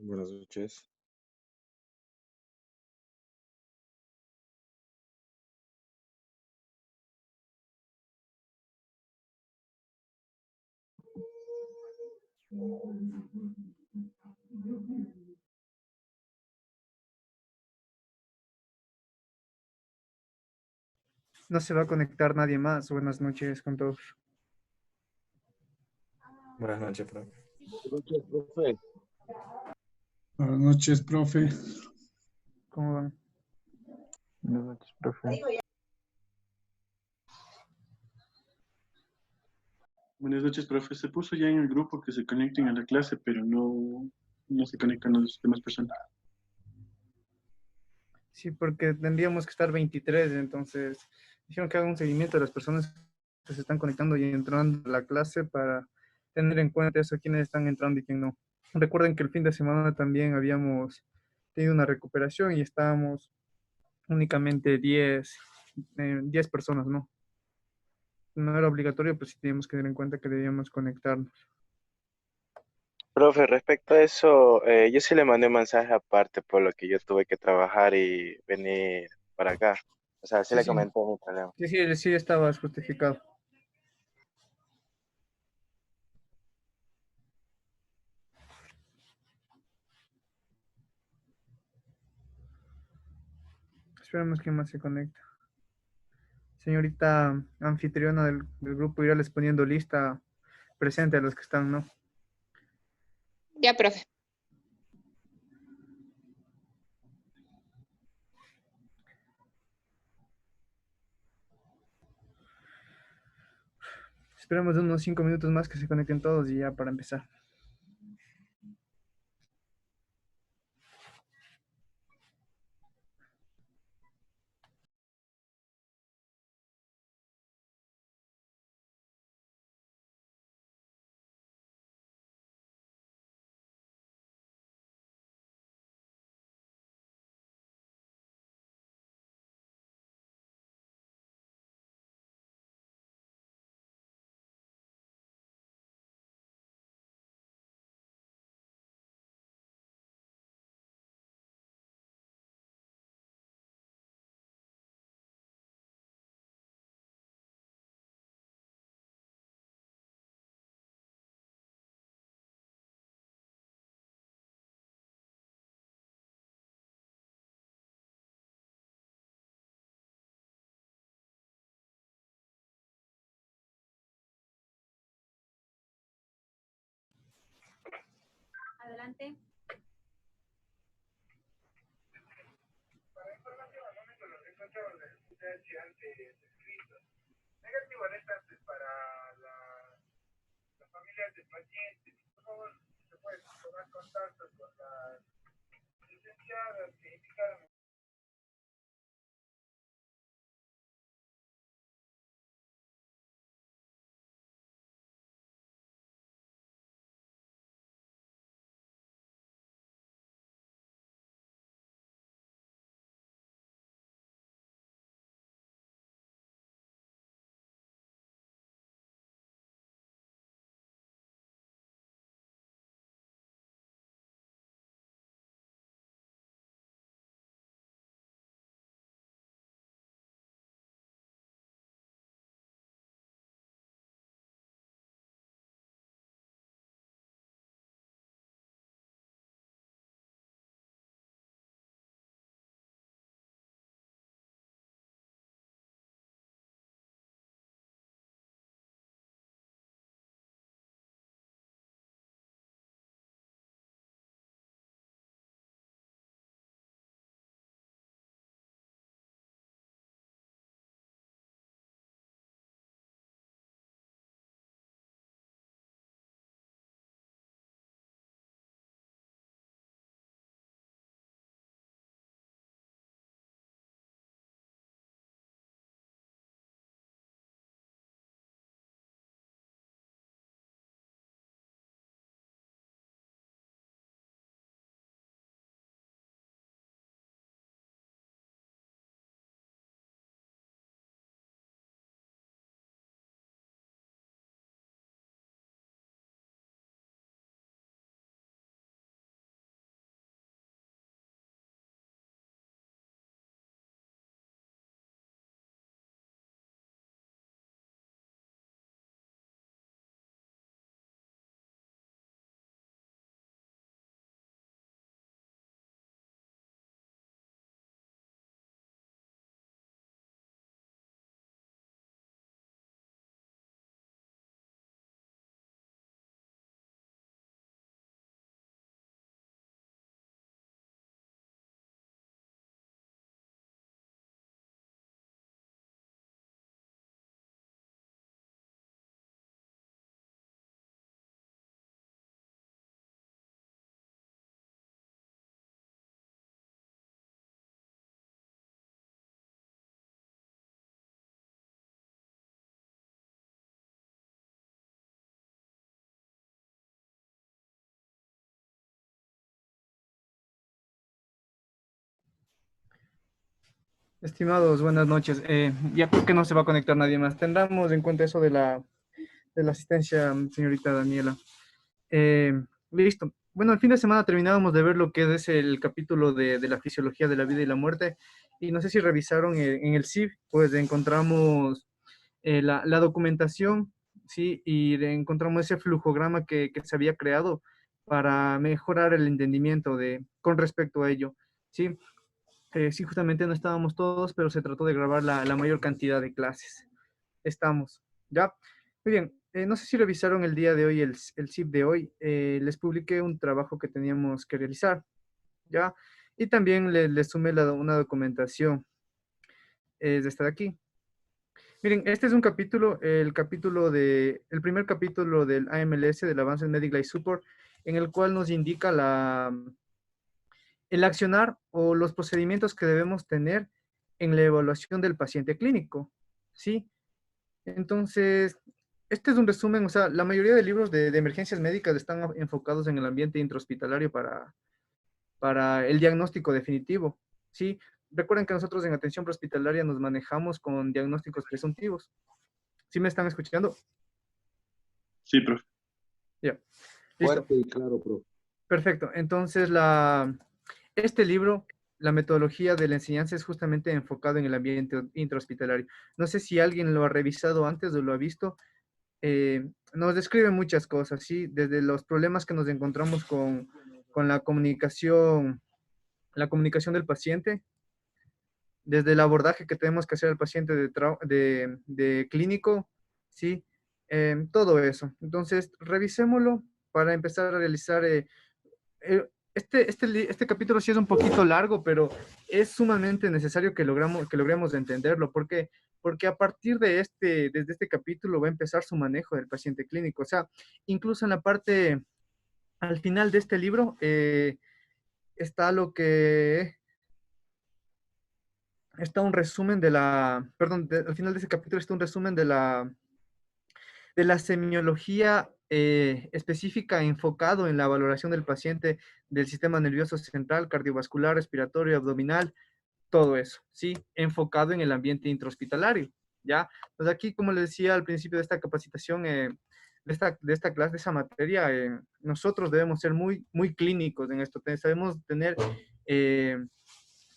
Buenas noches. No se va a conectar nadie más. Buenas noches con todos. Buenas noches, profe. Buenas noches, profe. Buenas noches, profe. ¿Cómo van? Buenas noches, profe. Buenas noches, profe. Se puso ya en el grupo que se conecten a la clase, pero no se conectan las demás personas. Sí, porque tendríamos que estar 23, entonces dijeron que haga un seguimiento de las personas que se están conectando y entrando a la clase para tener en cuenta eso, quiénes están entrando y quién no. Recuerden que el fin de semana también habíamos tenido una recuperación y estábamos únicamente 10 personas, ¿no? No era obligatorio, pues sí teníamos que tener en cuenta que debíamos conectarnos. Profe, respecto a eso, yo sí le mandé un mensaje aparte por lo que yo tuve que trabajar y venir para acá. O sea, sí Sí, le sí, comenté mi problema. sí estabas justificado. Esperemos que más se conecte. Señorita anfitriona del grupo, irá les poniendo lista presente a los que están, ¿no? Ya, profe. Esperemos unos 5 minutos más que se conecten todos y ya para empezar. Adelante. Negativo alertantes para las familias de pacientes. Por favor, se puede tomar contacto con las licenciadas que indicaron Estimados, buenas noches. Ya creo que no se va a conectar nadie más. Tendremos en cuenta eso de la asistencia, señorita Daniela. Listo. Bueno, el fin de semana terminábamos de ver lo que es el capítulo de la fisiología de la vida y la muerte. Y no sé si revisaron en el CIF, pues encontramos la documentación, ¿sí? Y encontramos ese flujograma que se había creado para mejorar el entendimiento con respecto a ello, ¿sí? Sí, justamente no estábamos todos, pero se trató de grabar la mayor cantidad de clases. Estamos, ¿ya? Muy bien, no sé si revisaron el día de hoy, el CIP de hoy. Les publiqué un trabajo que teníamos que realizar, ¿ya? Y también les sumé una documentación, es esta de aquí. Miren, este es un capítulo, el primer capítulo del AMLS, del Advanced Medical Support, en el cual nos indica el accionar o los procedimientos que debemos tener en la evaluación del paciente clínico, ¿sí? Entonces, este es un resumen, o sea, la mayoría de libros de emergencias médicas están enfocados en el ambiente intrahospitalario para el diagnóstico definitivo, ¿sí? Recuerden que nosotros en atención prehospitalaria nos manejamos con diagnósticos presuntivos. ¿Sí me están escuchando? Sí, profe. Ya. Listo. Fuerte y claro, profe. Perfecto. Entonces, este libro, la metodología de la enseñanza, es justamente enfocado en el ambiente intrahospitalario. No sé si alguien lo ha revisado antes o lo ha visto. Nos describe muchas cosas, ¿sí? Desde los problemas que nos encontramos con la comunicación del paciente, desde el abordaje que tenemos que hacer al paciente de clínico, ¿sí? Todo eso. Entonces, revisémoslo para empezar a realizar este capítulo sí es un poquito largo, pero es sumamente necesario que logremos entenderlo. ¿Por qué? Porque a partir desde este capítulo va a empezar su manejo del paciente clínico. O sea, incluso en la parte, al final de este libro, está está un resumen al final de ese capítulo está un resumen de la semiología específica enfocado en la valoración del paciente del sistema nervioso central, cardiovascular, respiratorio, abdominal, todo eso, ¿sí? Enfocado en el ambiente intrahospitalario, ¿ya? Pues aquí, como les decía al principio de esta capacitación, de esta clase, de esa materia, nosotros debemos ser muy, muy clínicos en esto. Debemos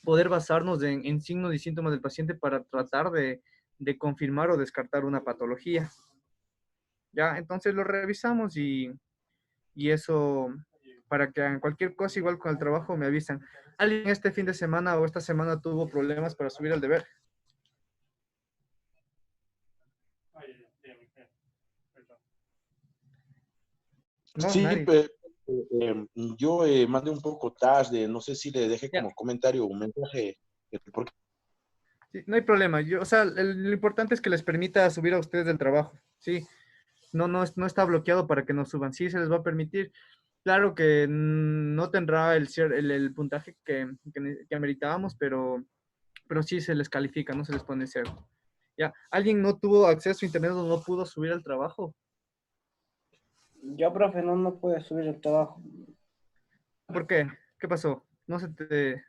poder basarnos en signos y síntomas del paciente para tratar de confirmar o descartar una patología. Ya, entonces lo revisamos y eso, para que hagan cualquier cosa, igual con el trabajo, me avisan. ¿Alguien este fin de semana o esta semana tuvo problemas para subir el deber? No, Sí, nadie. yo mandé un poco tarde, no sé si le dejé Ya. como comentario o un mensaje, porque Sí, no hay problema. O sea, lo importante es que les permita subir a ustedes del trabajo, ¿sí? No está bloqueado para que no suban. Sí, se les va a permitir. Claro que no tendrá el puntaje que ameritábamos, pero sí se les califica, no se les pone cero. Ya, ¿alguien no tuvo acceso a internet o no pudo subir al trabajo? Yo, profe, no puedo subir el trabajo. ¿Por qué? ¿Qué pasó? No se te...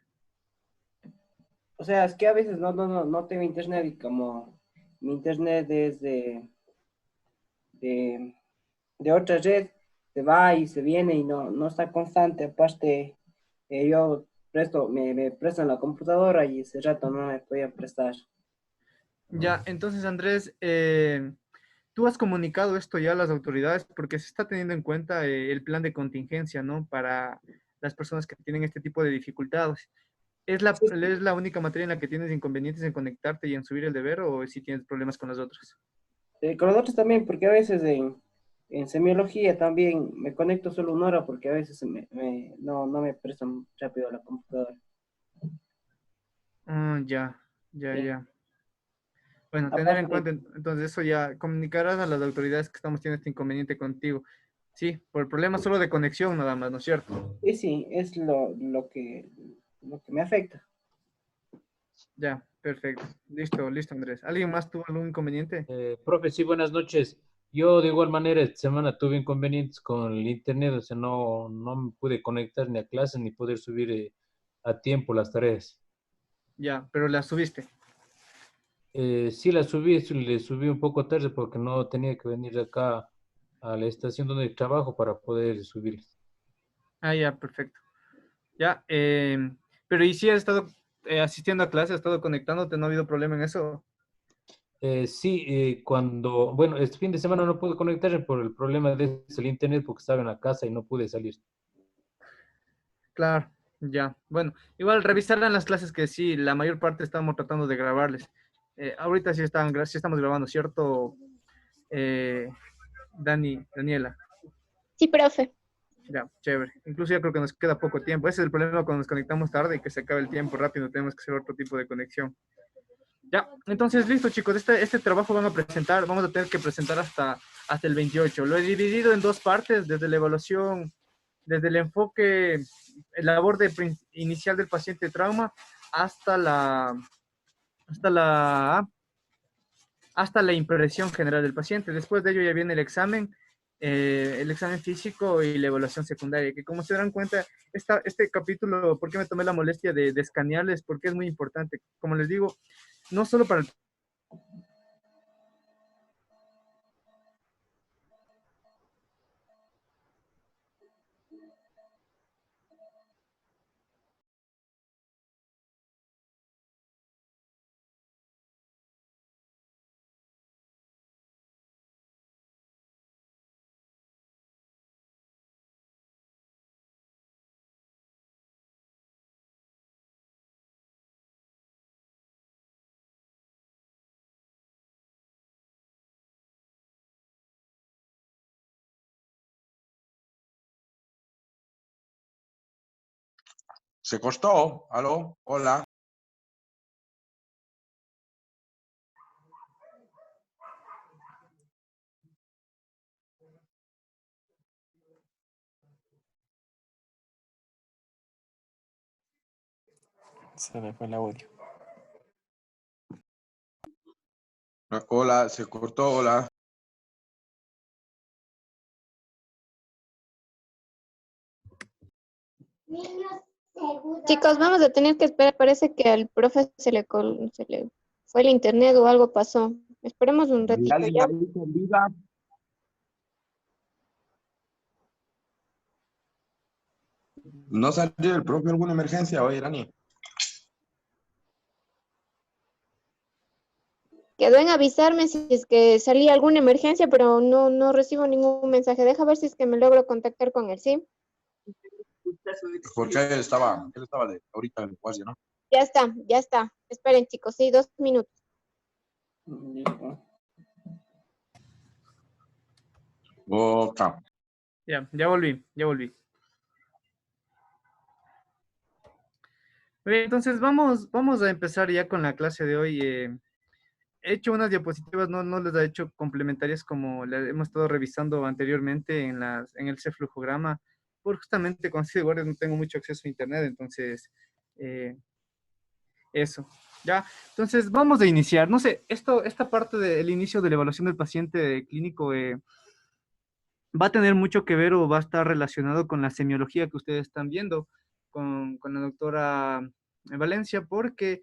O sea, es que a veces no tengo internet y como mi internet es de, de otra red, se va y se viene y no está constante. Aparte, yo me prestan la computadora y ese rato no me podía prestar. Ya, entonces Andrés, tú has comunicado esto ya a las autoridades porque se está teniendo en cuenta el plan de contingencia, ¿no? Para las personas que tienen este tipo de dificultades. ¿Es la única materia en la que tienes inconvenientes en conectarte y en subir el deber o si tienes problemas con las otras? Con los otros también, porque a veces en semiología también me conecto solo una hora porque a veces no me prestan rápido la computadora. Ah, ya, ya, Sí. ya. Bueno, tener en Aparte, cuenta, entonces eso ya, comunicarás a las autoridades que estamos teniendo este inconveniente contigo. Sí, por el problema solo de conexión nada más, ¿no es cierto? sí, es lo que me afecta. Ya, perfecto. Listo, Andrés. ¿Alguien más tuvo algún inconveniente? Profe, sí, buenas noches. Yo de igual manera esta semana tuve inconvenientes con el internet, o sea, no me pude conectar ni a clases ni poder subir a tiempo las tareas. Ya, pero la subiste. Sí, le subí un poco tarde porque no tenía que venir acá a la estación donde trabajo para poder subir. Ah, ya, perfecto. Ya, pero ¿y si has estado asistiendo a clases, has estado conectándote, no ha habido problema en eso? Sí, bueno, este fin de semana no pude conectarme por el problema del internet porque estaba en la casa y no pude salir. Claro, ya. Bueno, igual revisarán las clases que sí, la mayor parte estamos tratando de grabarles. Ahorita sí estamos grabando, ¿cierto? Eh, Daniela. Sí, profe. Ya, chévere. Incluso ya creo que nos queda poco tiempo. Ese es el problema cuando nos conectamos tarde y que se acabe el tiempo rápido. Tenemos que hacer otro tipo de conexión. Ya, entonces listo, chicos. Este trabajo vamos a tener que presentar hasta el 28. Lo he dividido en dos partes, desde la evaluación, desde el enfoque, el labor inicial del paciente de trauma hasta hasta la, hasta la impresión general del paciente. Después de ello ya viene el examen físico y la evaluación secundaria, que como se darán cuenta, este capítulo, ¿por qué me tomé la molestia de escanearles? Porque es muy importante. Como les digo, no solo para el Se costó. Aló, hola. Se le fue el audio. Hola, se cortó, hola. Chicos, vamos a tener que esperar. Parece que al profe se le fue el internet o algo pasó. Esperemos un ratito Lali, ya. Lali, conviva. ¿No salió el propio alguna emergencia hoy, Rani? Quedó en avisarme si es que salía alguna emergencia, pero no recibo ningún mensaje. Deja ver si es que me logro contactar con él, ¿sí? Porque él estaba ahorita en el guardia, ¿no? Ya está, ya está. Esperen, chicos, sí, 2 minutos. Ok. Ya volví. Muy bien, entonces vamos a empezar ya con la clase de hoy. He hecho unas diapositivas, no les he hecho complementarias como las hemos estado revisando anteriormente en el ceflujograma, por justamente cuando estoy de guardia no tengo mucho acceso a internet, entonces eh, eso. Ya, entonces vamos a iniciar. No sé, esta parte del inicio de la evaluación del paciente clínico va a tener mucho que ver o va a estar relacionado con la semiología que ustedes están viendo con la doctora Valencia, porque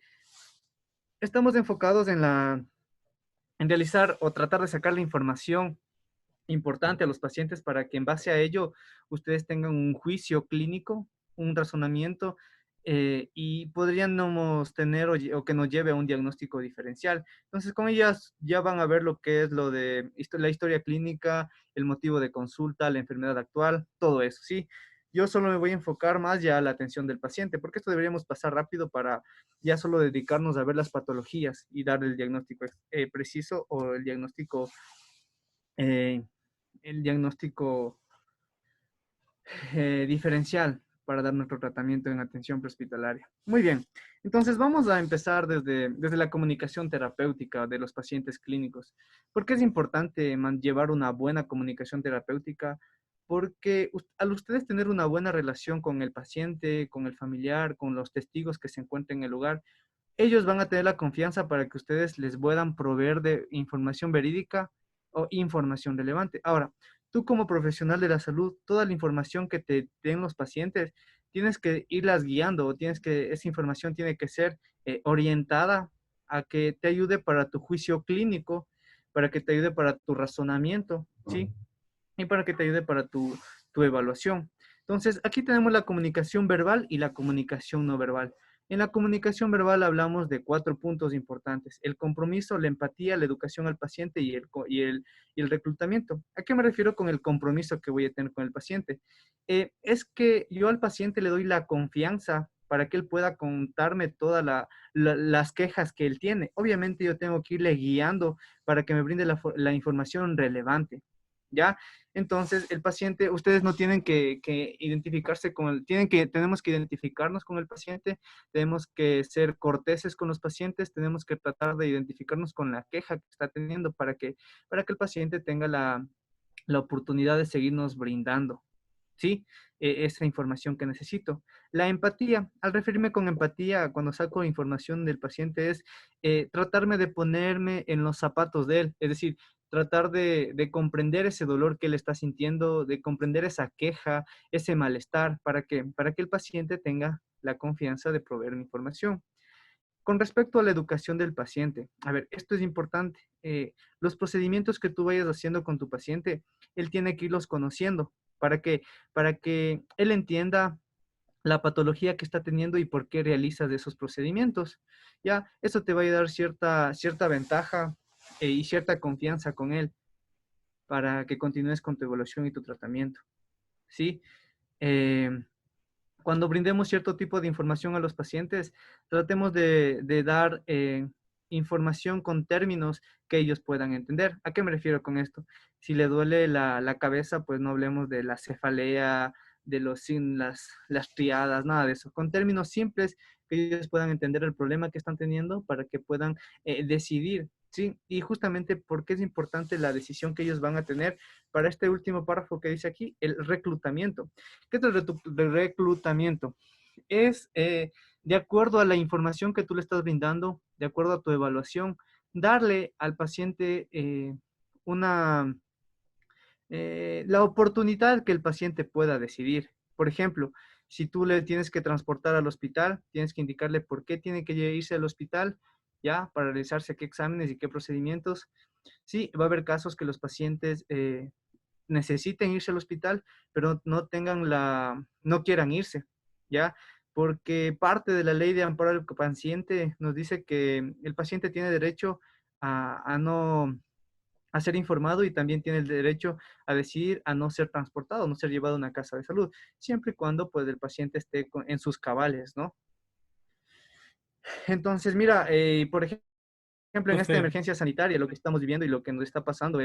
estamos enfocados en realizar o tratar de sacar la información importante a los pacientes para que en base a ello ustedes tengan un juicio clínico, un razonamiento y podríamos tener o que nos lleve a un diagnóstico diferencial. Entonces, con ellas ya van a ver lo que es lo de la historia clínica, el motivo de consulta, la enfermedad actual, todo eso, ¿sí? Yo solo me voy a enfocar más ya a la atención del paciente, porque esto deberíamos pasar rápido para ya solo dedicarnos a ver las patologías y dar el diagnóstico preciso o eh, el diagnóstico diferencial para dar nuestro tratamiento en atención prehospitalaria. Muy bien, entonces vamos a empezar desde la comunicación terapéutica de los pacientes clínicos. ¿Por qué es importante llevar una buena comunicación terapéutica? Porque al ustedes tener una buena relación con el paciente, con el familiar, con los testigos que se encuentran en el lugar, ellos van a tener la confianza para que ustedes les puedan proveer de información verídica o información relevante. Ahora, tú como profesional de la salud, toda la información que te den los pacientes, tienes que irlas guiando o esa información tiene que ser orientada a que te ayude para tu juicio clínico, para que te ayude para tu razonamiento, ¿sí? Y para que te ayude para tu evaluación. Entonces, aquí tenemos la comunicación verbal y la comunicación no verbal. En la comunicación verbal hablamos de 4 puntos importantes: el compromiso, la empatía, la educación al paciente y el reclutamiento. ¿A qué me refiero con el compromiso que voy a tener con el paciente? Es que yo al paciente le doy la confianza para que él pueda contarme todas las quejas que él tiene. Obviamente yo tengo que irle guiando para que me brinde la información relevante, ¿ya? Entonces, el paciente, ustedes no tienen que identificarse con tenemos que identificarnos con el paciente, tenemos que ser corteses con los pacientes, tenemos que tratar de identificarnos con la queja que está teniendo para que el paciente tenga la oportunidad de seguirnos brindando, ¿sí? Esa información que necesito. La empatía, al referirme con empatía, cuando saco información del paciente, es tratarme de ponerme en los zapatos de él, es decir, tratar de comprender ese dolor que él está sintiendo, de comprender esa queja, ese malestar, para que el paciente tenga la confianza de proveer información. Con respecto a la educación del paciente, a ver, esto es importante. Los procedimientos que tú vayas haciendo con tu paciente, él tiene que irlos conociendo para que él entienda la patología que está teniendo y por qué realizas esos procedimientos. Ya, eso te va a dar cierta ventaja y cierta confianza con él para que continúes con tu evaluación y tu tratamiento. ¿Sí? Cuando brindemos cierto tipo de información a los pacientes, tratemos de dar información con términos que ellos puedan entender. ¿A qué me refiero con esto? Si le duele la cabeza, pues no hablemos de la cefalea, de las triadas, nada de eso. Con términos simples que ellos puedan entender el problema que están teniendo para que puedan decidir, ¿sí? Y justamente porque es importante la decisión que ellos van a tener para este último párrafo que dice aquí, el reclutamiento. ¿Qué es el reclutamiento? Es de acuerdo a la información que tú le estás brindando, de acuerdo a tu evaluación, darle al paciente la oportunidad que el paciente pueda decidir. Por ejemplo, si tú le tienes que transportar al hospital, tienes que indicarle por qué tiene que irse al hospital, ya, para realizarse qué exámenes y qué procedimientos. Sí, va a haber casos que los pacientes necesiten irse al hospital, pero no quieran irse, ¿ya? Porque parte de la ley de amparo al paciente nos dice que el paciente tiene derecho a ser informado y también tiene el derecho a decidir a no ser transportado, no ser llevado a una casa de salud, siempre y cuando pues el paciente esté en sus cabales, ¿no? Entonces, mira, por ejemplo, en esta emergencia sanitaria, lo que estamos viviendo y lo que nos está pasando.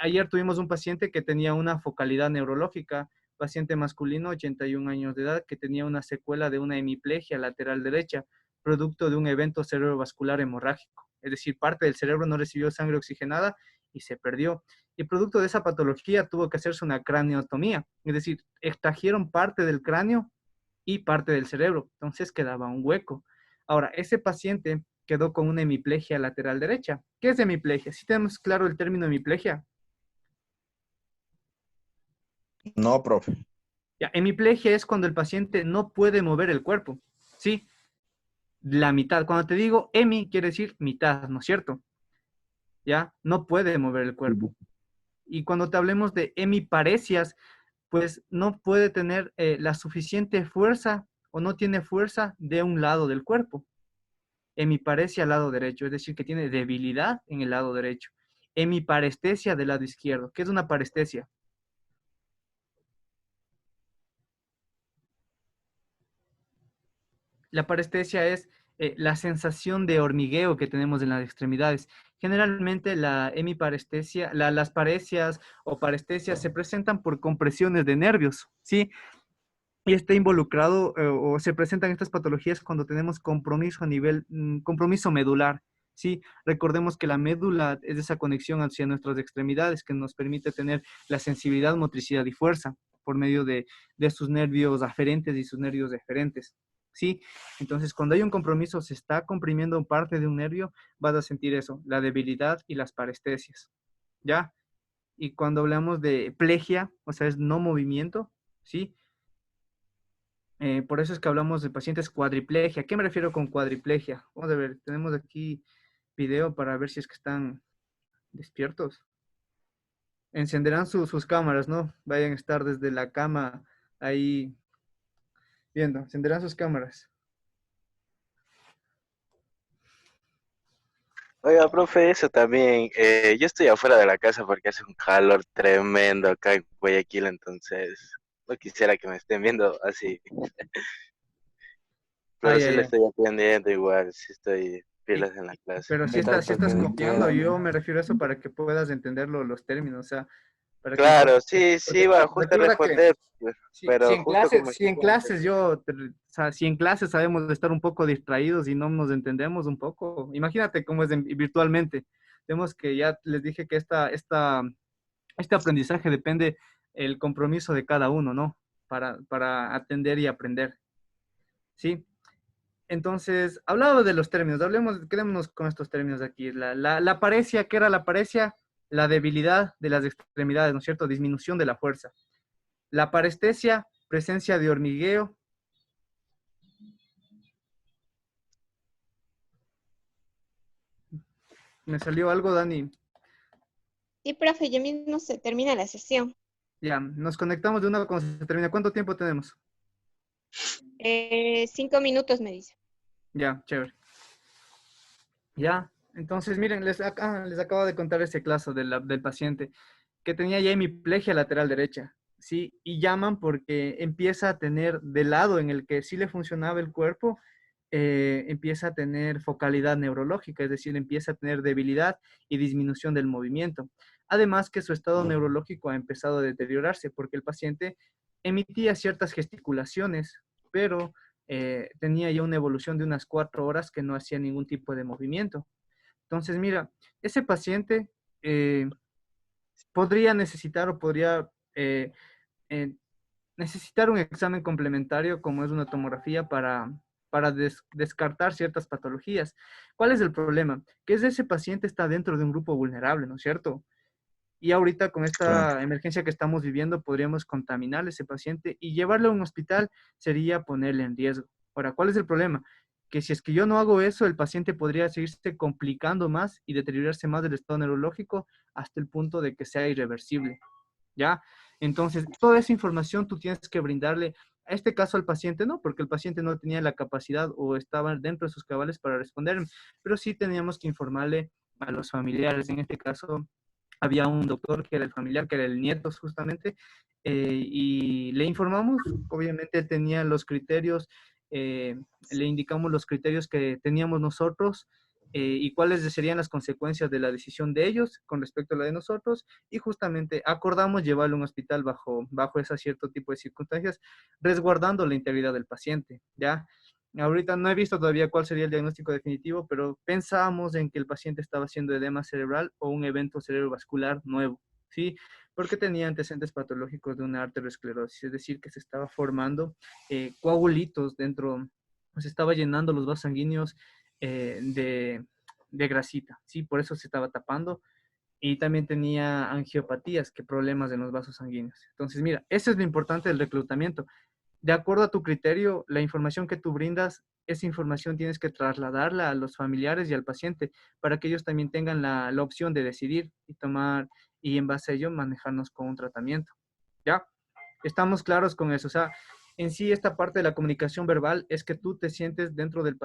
Ayer tuvimos un paciente que tenía una focalidad neurológica, paciente masculino, 81 años de edad, que tenía una secuela de una hemiplegia lateral derecha, producto de un evento cerebrovascular hemorrágico. Es decir, parte del cerebro no recibió sangre oxigenada y se perdió. Y producto de esa patología tuvo que hacerse una craneotomía, es decir, extrajeron parte del cráneo y parte del cerebro, entonces quedaba un hueco. Ahora, ese paciente quedó con una hemiplegia lateral derecha. ¿Qué es hemiplegia? ¿Sí tenemos claro el término hemiplegia? No, profe. Ya, hemiplegia es cuando el paciente no puede mover el cuerpo, ¿sí? La mitad. Cuando te digo hemi, quiere decir mitad, ¿no es cierto? Ya, no puede mover el cuerpo. Y cuando te hablemos de hemiparesias, pues no puede tener la suficiente fuerza o no tiene fuerza de un lado del cuerpo. Hemiparesia al lado derecho, es decir, que tiene debilidad en el lado derecho. Hemiparestesia del lado izquierdo. ¿Qué es una parestesia? La parestesia es la sensación de hormigueo que tenemos en las extremidades. Generalmente la hemiparestesia, las paresias o parestesias se presentan por compresiones de nervios, ¿sí? Y está involucrado o se presentan estas patologías cuando tenemos compromiso compromiso medular, ¿sí? Recordemos que la médula es esa conexión hacia nuestras extremidades que nos permite tener la sensibilidad, motricidad y fuerza por medio de sus nervios aferentes y sus nervios deferentes, ¿sí? Entonces, cuando hay un compromiso, se está comprimiendo parte de un nervio, vas a sentir eso, la debilidad y las parestesias, ¿ya? Y cuando hablamos de plegia, o sea, es no movimiento, ¿sí? Por eso es que hablamos de pacientes cuadriplegia. ¿A qué me refiero con cuadriplegia? Vamos a ver, tenemos aquí video para ver si es que están despiertos. Encenderán sus cámaras, ¿no? Vayan a estar desde la cama ahí viendo. Encenderán sus cámaras. Oiga, profe, eso también. Yo estoy afuera de la casa porque hace un calor tremendo acá en Guayaquil, entonces no quisiera que me estén viendo así. Pero Ay, sí ay, le ay. estoy aprendiendo igual, sí estoy pilas en la clase. Pero si estás copiando, yo me refiero a eso para que puedas entender los términos, o sea, para que Claro, sí, sí, va, justo a recuerda que responder, pues, pero justo como si en clases o sea, si en clases sabemos de estar un poco distraídos y no nos entendemos un poco, imagínate cómo es virtualmente. Vemos que ya les dije que este aprendizaje depende el compromiso de cada uno, ¿no? Para atender y aprender, ¿sí? Entonces, hablaba de los términos, quedémonos con estos términos de aquí. La paresia, ¿qué era la paresia? La debilidad de las extremidades, ¿no es cierto? Disminución de la fuerza. La parestesia, presencia de hormigueo. ¿Me salió algo, Dani? Sí, profe, ya mismo se termina la sesión. Ya, nos conectamos de una cuando se termina. ¿Cuánto tiempo tenemos? 5 minutos, me dice. Ya, chévere. Ya, entonces miren, les acabo de contar ese caso del paciente que tenía ya hemiplegia lateral derecha, ¿sí? Y llaman porque empieza a tener del lado en el que sí le funcionaba el cuerpo, empieza a tener focalidad neurológica, es decir, empieza a tener debilidad y disminución del movimiento. Además que su estado neurológico ha empezado a deteriorarse porque el paciente emitía ciertas gesticulaciones, pero tenía ya una evolución de unas 4 horas que no hacía ningún tipo de movimiento. Entonces, mira, ese paciente podría necesitar o podría eh, necesitar un examen complementario como es una tomografía para descartar ciertas patologías. ¿Cuál es el problema? Que ese paciente está dentro de un grupo vulnerable, ¿no es cierto? Y ahorita con esta emergencia que estamos viviendo podríamos contaminar a ese paciente y llevarlo a un hospital sería ponerle en riesgo. Ahora, ¿cuál es el problema? Que si es que yo no hago eso, el paciente podría seguirse complicando más y deteriorarse más del estado neurológico hasta el punto de que sea irreversible. ¿Ya? Entonces, toda esa información tú tienes que brindarle, a este caso al paciente no, porque el paciente no tenía la capacidad o estaba dentro de sus cabales para responder, pero sí teníamos que informarle a los familiares. En este caso, había un doctor que era el familiar, que era el nieto justamente, y le informamos, obviamente él tenía los criterios, le indicamos los criterios que teníamos nosotros y cuáles serían las consecuencias de la decisión de ellos con respecto a la de nosotros, y justamente acordamos llevarlo a un hospital bajo ese cierto tipo de circunstancias, resguardando la integridad del paciente, ¿ya? Ahorita no he visto todavía cuál sería el diagnóstico definitivo, pero pensábamos en que el paciente estaba haciendo edema cerebral o un evento cerebrovascular nuevo, ¿sí? Porque tenía antecedentes patológicos de una arteriosclerosis, es decir, que se estaba formando coagulitos dentro, se estaba llenando los vasos sanguíneos de grasita, ¿sí? Por eso se estaba tapando. Y también tenía angiopatías, que problemas en los vasos sanguíneos. Entonces, mira, eso es lo importante del reclutamiento. De acuerdo a tu criterio, la información que tú brindas, esa información tienes que trasladarla a los familiares y al paciente para que ellos también tengan la opción de decidir y tomar, y en base a ello manejarnos con un tratamiento. ¿Ya? Estamos claros con eso. O sea, en sí esta parte de la comunicación verbal es que tú te sientes dentro del,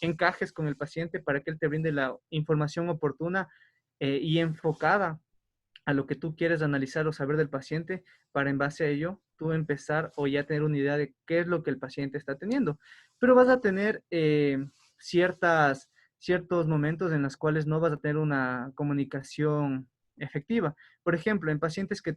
encajes con el paciente para que él te brinde la información oportuna y enfocada a lo que tú quieres analizar o saber del paciente, para en base a ello tú empezar o ya tener una idea de qué es lo que el paciente está teniendo. Pero vas a tener ciertos momentos en los cuales no vas a tener una comunicación efectiva. Por ejemplo, en pacientes que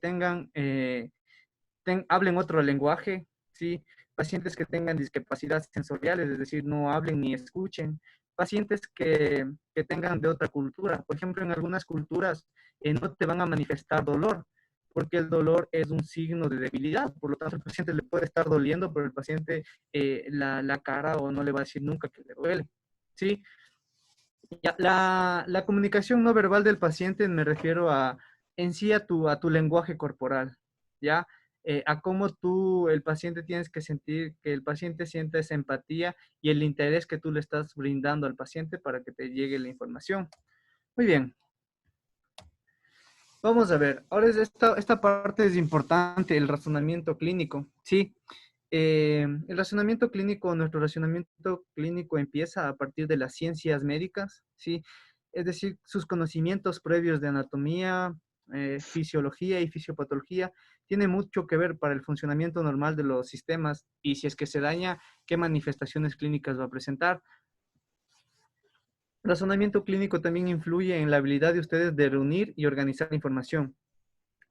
hablen otro lenguaje, ¿sí? Pacientes que tengan discapacidades sensoriales, es decir, no hablen ni escuchen. Pacientes que tengan de otra cultura. Por ejemplo, en algunas culturas no te van a manifestar dolor, porque el dolor es un signo de debilidad. Por lo tanto, el paciente le puede estar doliendo, pero el paciente la cara o no le va a decir nunca que le duele, ¿sí? La comunicación no verbal del paciente me refiero en sí a tu lenguaje corporal, ¿ya? a cómo tú, el paciente, tienes que sentir que el paciente sienta esa empatía y el interés que tú le estás brindando al paciente para que te llegue la información. Muy bien. Vamos a ver, ahora esta parte es importante, el razonamiento clínico, ¿sí? El razonamiento clínico, nuestro razonamiento clínico empieza a partir de las ciencias médicas, ¿sí? Es decir, sus conocimientos previos de anatomía, fisiología y fisiopatología tiene mucho que ver para el funcionamiento normal de los sistemas y si es que se daña, qué manifestaciones clínicas va a presentar. Razonamiento clínico también influye en la habilidad de ustedes de reunir y organizar información,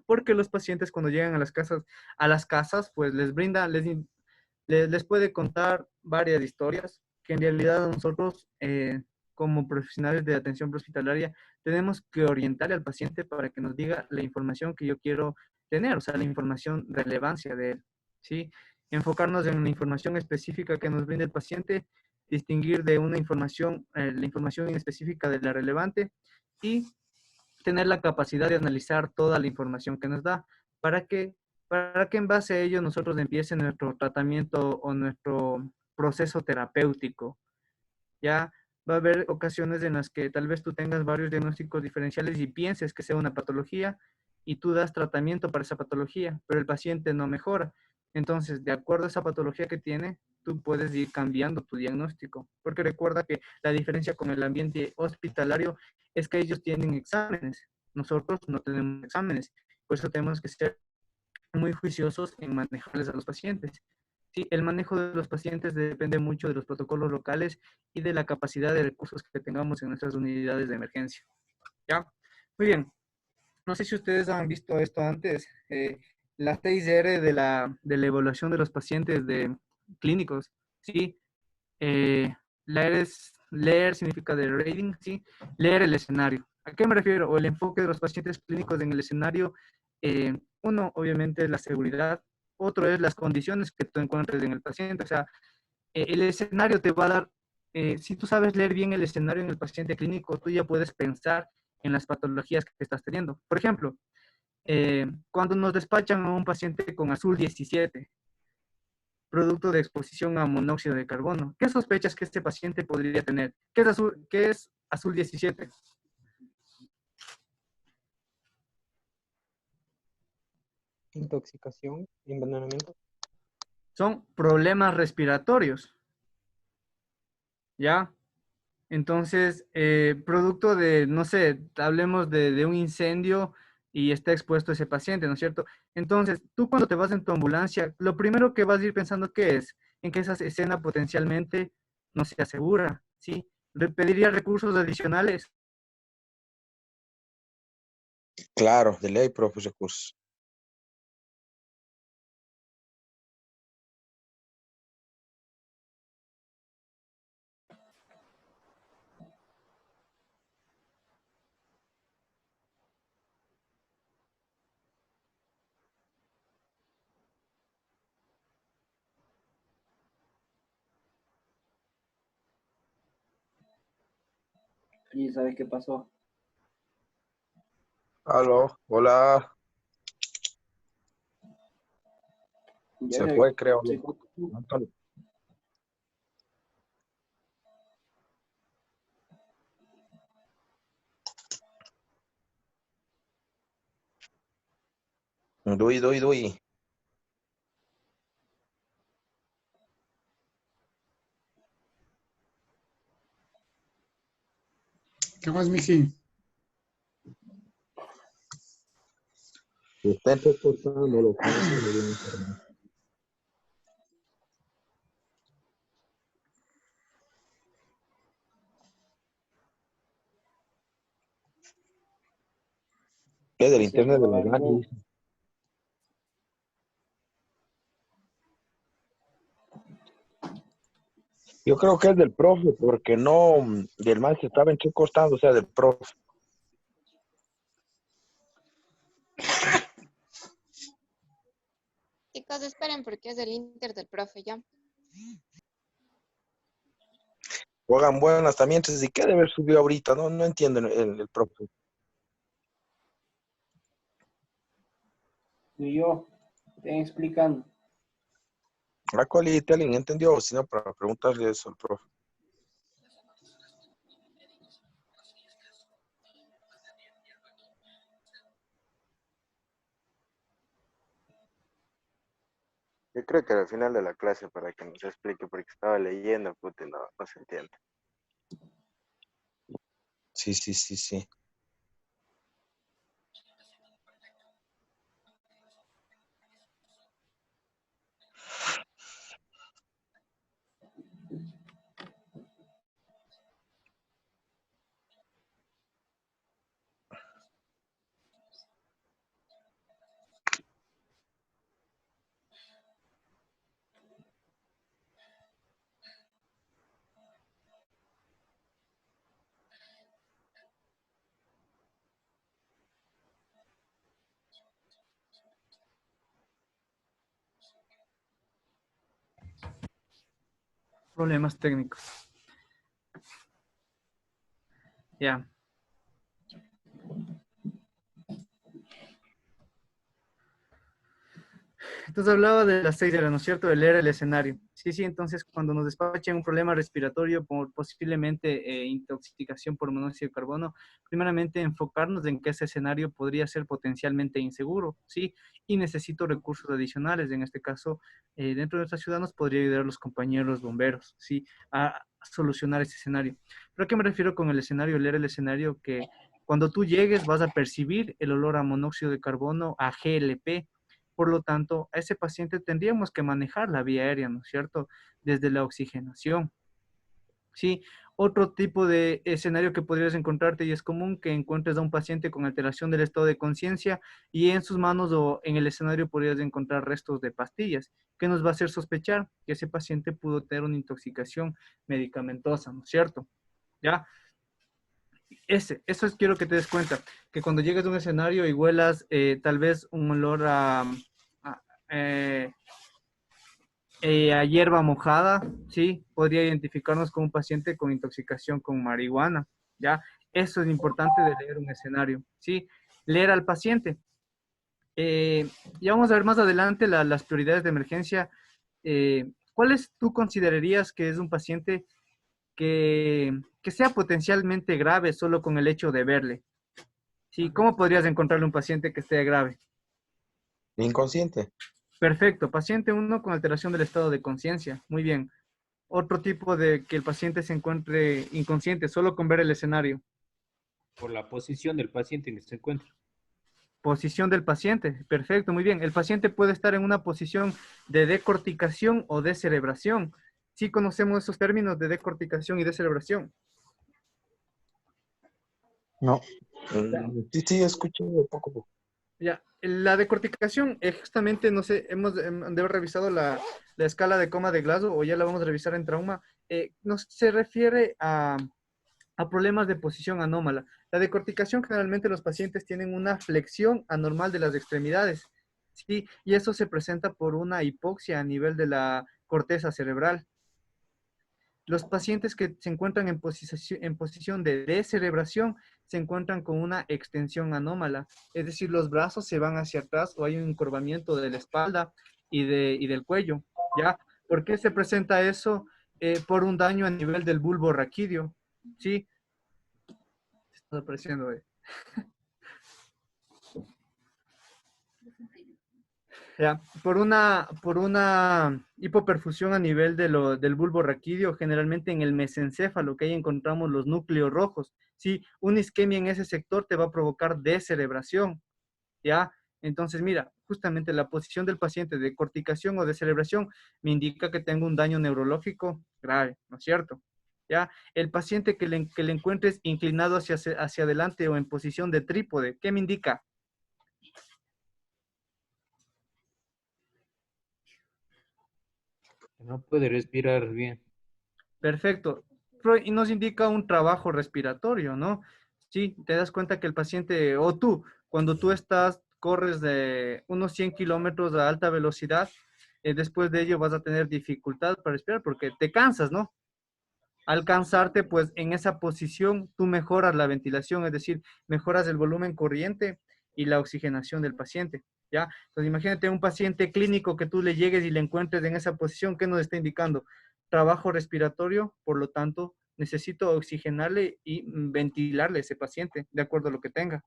porque los pacientes cuando llegan a las casas, pues les brinda, les puede contar varias historias que en realidad nosotros, como profesionales de atención prehospitalaria, tenemos que orientar al paciente para que nos diga la información que yo quiero tener, o sea, la información de relevancia de él, ¿sí? Enfocarnos en la información específica que nos brinda el paciente, distinguir de una información, la información específica de la relevante y tener la capacidad de analizar toda la información que nos da para que en base a ello nosotros empiece nuestro tratamiento o nuestro proceso terapéutico. Ya va a haber ocasiones en las que tal vez tú tengas varios diagnósticos diferenciales y pienses que sea una patología y tú das tratamiento para esa patología, pero el paciente no mejora. Entonces, de acuerdo a esa patología que tiene, tú puedes ir cambiando tu diagnóstico. Porque recuerda que la diferencia con el ambiente hospitalario es que ellos tienen exámenes. Nosotros no tenemos exámenes. Por eso tenemos que ser muy juiciosos en manejarles a los pacientes. Sí, el manejo de los pacientes depende mucho de los protocolos locales y de la capacidad de recursos que tengamos en nuestras unidades de emergencia. ¿Ya? Muy bien. No sé si ustedes han visto esto antes. La 6R de la evaluación de los pacientes clínicos. ¿Sí? Leer significa de rating, ¿sí? Leer el escenario. ¿A qué me refiero? O el enfoque de los pacientes clínicos en el escenario. Uno, obviamente, es la seguridad. Otro es las condiciones que tú encuentres en el paciente. O sea, el escenario te va a dar, si tú sabes leer bien el escenario en el paciente clínico, tú ya puedes pensar en las patologías que estás teniendo. Por ejemplo, cuando nos despachan a un paciente con azul 17, producto de exposición a monóxido de carbono, ¿qué sospechas que este paciente podría tener? ¿Qué es azul 17? Intoxicación, envenenamiento. Son problemas respiratorios. ¿Ya? Entonces, producto de, no sé, hablemos de un incendio y está expuesto ese paciente, ¿no es cierto? Entonces, tú cuando te vas en tu ambulancia, lo primero que vas a ir pensando, ¿qué es? En que esa escena potencialmente no se asegura, ¿sí? ¿Pediría recursos adicionales? Claro, de ley, profe, recursos. ¿Y sabes qué pasó? Aló, hola. Ya Se fue, creo. se fue. Antonio. Dui. ¿Qué más, Miji? Está reportando lo que hace de internet. ¿Qué del internet de la Dani? Yo creo que es del profe, porque no del man que estaba en qué costado, o sea, del profe. Chicos, esperen porque es el Inter del profe, ¿ya? Juegan buenas también, entonces, ¿y qué debe haber subido ahorita? No entiendo el profe. Y yo, Ven explicando. La cual alguien entendió, o si no, para preguntarle eso al profe. Yo creo que al final de la clase para que nos explique porque estaba leyendo, puta, y no se entiende. Sí, sí, sí, sí. Problemas técnicos. Ya. Entonces hablaba de las 6 de la, ¿no es cierto? De leer el escenario. Sí, sí, entonces cuando nos despachen un problema respiratorio por posiblemente intoxicación por monóxido de carbono, primeramente enfocarnos en que ese escenario podría ser potencialmente inseguro, ¿sí? Y necesito recursos adicionales. En este caso, dentro de nuestra ciudad nos podría ayudar los compañeros bomberos, ¿sí? A solucionar ese escenario. ¿Pero a qué me refiero con el escenario? Leer el escenario que cuando tú llegues vas a percibir el olor a monóxido de carbono, a GLP. Por lo tanto, a ese paciente tendríamos que manejar la vía aérea, ¿no es cierto? Desde la oxigenación. Sí, otro tipo de escenario que podrías encontrarte y es común que encuentres a un paciente con alteración del estado de conciencia y en sus manos o en el escenario podrías encontrar restos de pastillas, que nos va a hacer sospechar que ese paciente pudo tener una intoxicación medicamentosa, ¿no es cierto? ¿Ya? Eso es, quiero que te des cuenta, que cuando llegues a un escenario y huelas tal vez un olor eh, a hierba mojada, sí, podría identificarnos como un paciente con intoxicación con marihuana, ¿ya? Eso es importante de leer un escenario, ¿sí? Leer al paciente. Ya vamos a ver más adelante las prioridades de emergencia. ¿Cuáles tú considerarías que es un paciente que sea potencialmente grave solo con el hecho de verle? Sí, ¿cómo podrías encontrarle un paciente que esté grave? Inconsciente. Perfecto, paciente 1 con alteración del estado de conciencia. Muy bien. Otro tipo de que el paciente se encuentre inconsciente solo con ver el escenario. Por la posición del paciente en que se encuentra. Posición del paciente. Perfecto, muy bien. El paciente puede estar en una posición de decorticación o descerebración. Sí conocemos esos términos de decorticación y descerebración. No. Sí, sí, escuché poco a poco. Ya, la decorticación es justamente, no sé, debo revisado la escala de coma de Glasgow o ya la vamos a revisar en trauma. Se refiere a problemas de posición anómala. La decorticación generalmente los pacientes tienen una flexión anormal de las extremidades, ¿sí? Y eso se presenta por una hipoxia a nivel de la corteza cerebral. Los pacientes que se encuentran en posición de descerebración se encuentran con una extensión anómala, es decir, los brazos se van hacia atrás o hay un encorvamiento de la espalda y del cuello, ¿ya? ¿Por qué se presenta eso? Por un daño a nivel del bulbo raquídeo, ¿sí? Está apareciendo, Ya, por una hipoperfusión a nivel del bulbo raquídeo, generalmente en el mesencéfalo, que ahí encontramos los núcleos rojos. Sí, una isquemia en ese sector te va a provocar descerebración, ¿ya? Entonces, mira, justamente la posición del paciente de corticación o descerebración me indica que tengo un daño neurológico grave, ¿no es cierto? ¿Ya? El paciente que le encuentres inclinado hacia adelante o en posición de trípode, ¿qué me indica? No puede respirar bien. Perfecto. Y nos indica un trabajo respiratorio, ¿no? Sí, te das cuenta que el paciente, o tú, cuando tú corres de unos 100 kilómetros a alta velocidad, después de ello vas a tener dificultad para respirar porque te cansas, ¿no? Al cansarte, pues en esa posición tú mejoras la ventilación, es decir, mejoras el volumen corriente y la oxigenación del paciente. ¿ya? Entonces imagínate un paciente clínico que tú le llegues y le encuentres en esa posición, ¿qué nos está indicando? Trabajo respiratorio, por lo tanto, necesito oxigenarle y ventilarle a ese paciente, de acuerdo a lo que tenga,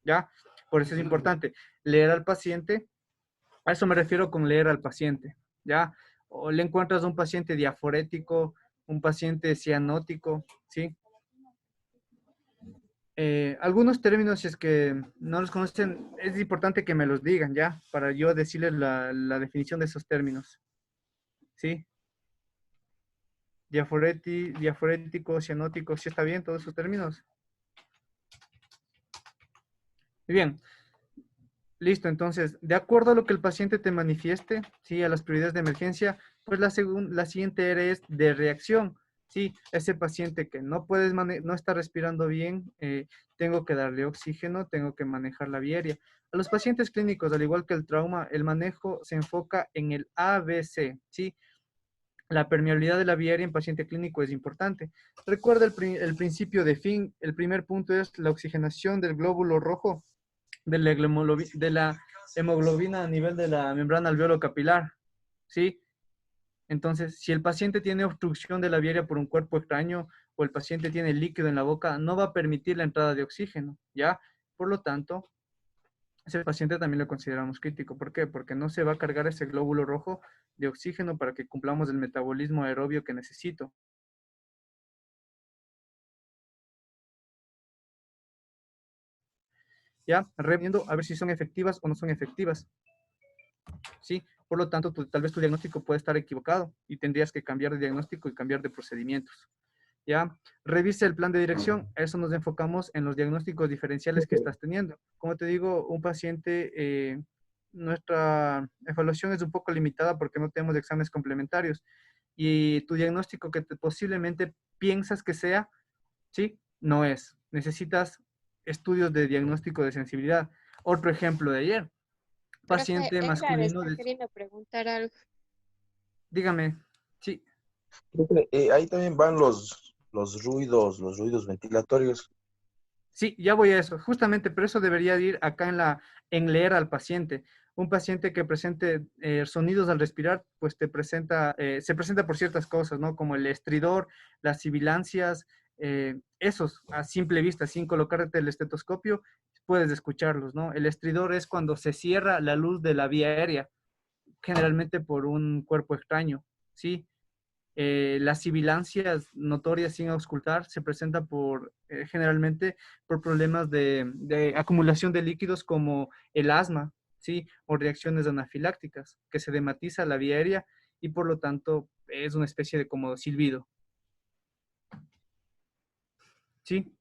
¿ya? Por eso es importante leer al paciente. A eso me refiero con leer al paciente, ¿ya? O le encuentras un paciente diaforético, un paciente cianótico, ¿sí? Algunos términos, si es que no los conocen, es importante que me los digan, ¿ya? Para yo decirles la definición de esos términos, ¿sí? Diaforético, cianótico, ¿sí está bien todos esos términos? Muy bien. Listo, entonces, de acuerdo a lo que el paciente te manifieste, ¿sí? A las prioridades de emergencia, pues la siguiente área es de reacción, ¿sí? Ese paciente que no está respirando bien, tengo que darle oxígeno, tengo que manejar la vía aérea. A los pacientes clínicos, al igual que el trauma, el manejo se enfoca en el ABC, ¿sí? La permeabilidad de la vía aérea en paciente clínico es importante. Recuerda el principio de Fink. El primer punto es la oxigenación del glóbulo rojo de la hemoglobina a nivel de la membrana alveolo-capilar, ¿sí? Entonces, si el paciente tiene obstrucción de la vía aérea por un cuerpo extraño o el paciente tiene líquido en la boca, no va a permitir la entrada de oxígeno, ¿ya? Por lo tanto, ese paciente también lo consideramos crítico. ¿Por qué? Porque no se va a cargar ese glóbulo rojo de oxígeno para que cumplamos el metabolismo aerobio que necesito. ¿Ya? Reviendo a ver si son efectivas o no son efectivas. ¿Sí? Por lo tanto, tal vez tu diagnóstico puede estar equivocado y tendrías que cambiar de diagnóstico y cambiar de procedimientos. ¿Ya? Revisa el plan de dirección. Eso nos enfocamos en los diagnósticos diferenciales que estás teniendo. Como te digo, un paciente, nuestra evaluación es un poco limitada porque no tenemos exámenes complementarios. Y tu diagnóstico que posiblemente piensas que sea, ¿sí? No es. Necesitas estudios de diagnóstico de sensibilidad. Otro ejemplo de ayer. Paciente Edgar masculino está queriendo preguntar algo. Dígame, sí. Profe, ahí también van los ruidos ventilatorios. Sí, ya voy a eso. Justamente, pero eso debería ir acá en leer al paciente. Un paciente que presente sonidos al respirar, pues se presenta por ciertas cosas, ¿no? Como el estridor, las sibilancias, esos a simple vista, sin colocarte el estetoscopio, puedes escucharlos, ¿no? El estridor es cuando se cierra la luz de la vía aérea, generalmente por un cuerpo extraño, ¿sí? Las sibilancias notorias sin auscultar se presentan generalmente por problemas de acumulación de líquidos como el asma, ¿sí? O reacciones anafilácticas, que se dematiza la vía aérea y por lo tanto es una especie de como silbido. ¿Sí?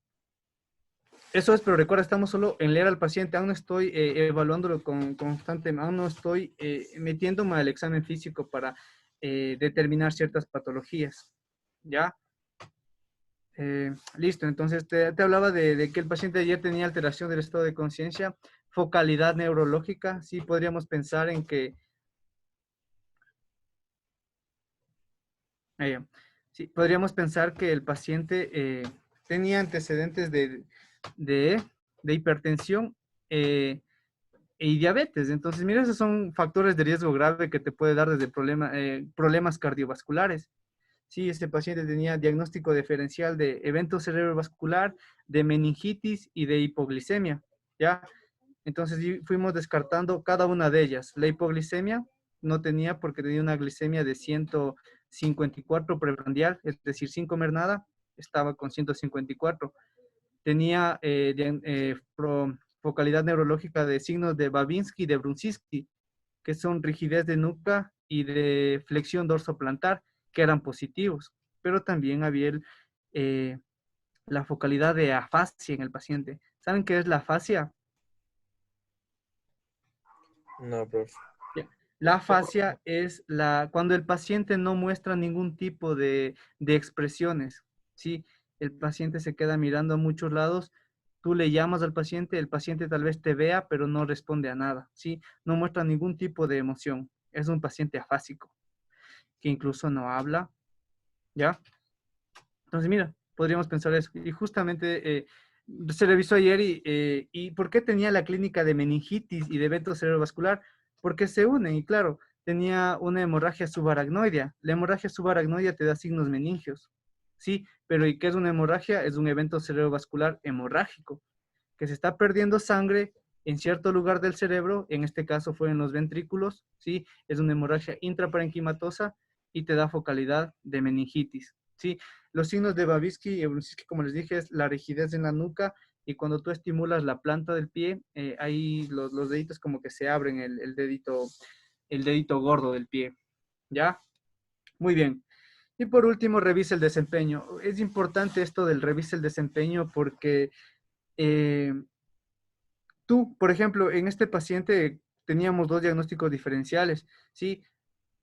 Eso es, pero recuerda, estamos solo en leer al paciente, aún no estoy evaluándolo constantemente, aún no estoy metiéndome al examen físico para determinar ciertas patologías, ¿ya? Listo, entonces te hablaba de que el paciente ayer tenía alteración del estado de conciencia, focalidad neurológica, sí podríamos pensar en que, sí, podríamos pensar que el paciente tenía antecedentes de, de hipertensión y diabetes. Entonces, mira, esos son factores de riesgo grave que te puede dar desde problemas cardiovasculares. Sí, este paciente tenía diagnóstico diferencial de evento cerebrovascular, de meningitis y de hipoglicemia, ¿ya? Entonces fuimos descartando cada una de ellas. La hipoglicemia no tenía porque tenía una glicemia de 154 preprandial, es decir, sin comer nada, estaba con 154. Tenía focalidad neurológica de signos de Babinski y de Brunskiski, que son rigidez de nuca y de flexión dorsoplantar, que eran positivos, pero también había la focalidad de afasia en el paciente. ¿Saben qué es la afasia? No, profe. La afasia es cuando el paciente no muestra ningún tipo de expresiones, ¿sí? El paciente se queda mirando a muchos lados, tú le llamas al paciente, el paciente tal vez te vea, pero no responde a nada, ¿sí? No muestra ningún tipo de emoción. Es un paciente afásico, que incluso no habla, ¿ya? Entonces, mira, podríamos pensar eso. Y justamente se revisó ayer y ¿por qué tenía la clínica de meningitis y de evento cerebrovascular? Porque se unen y claro, tenía una hemorragia subaracnoidea. La hemorragia subaracnoidea te da signos meningios, ¿sí? Pero ¿y qué es una hemorragia? Es un evento cerebrovascular hemorrágico, que se está perdiendo sangre en cierto lugar del cerebro, en este caso fue en los ventrículos, ¿sí? Es una hemorragia intraparenquimatosa y te da focalidad de meningitis, ¿sí? Los signos de Babinski y Brunskiski, como les dije, es la rigidez en la nuca y cuando tú estimulas la planta del pie, ahí los deditos como que se abren el dedito gordo del pie, ¿ya? Muy bien. Y por último, revisa el desempeño. Es importante esto del revisa el desempeño porque tú, por ejemplo, en este paciente teníamos dos diagnósticos diferenciales, ¿sí?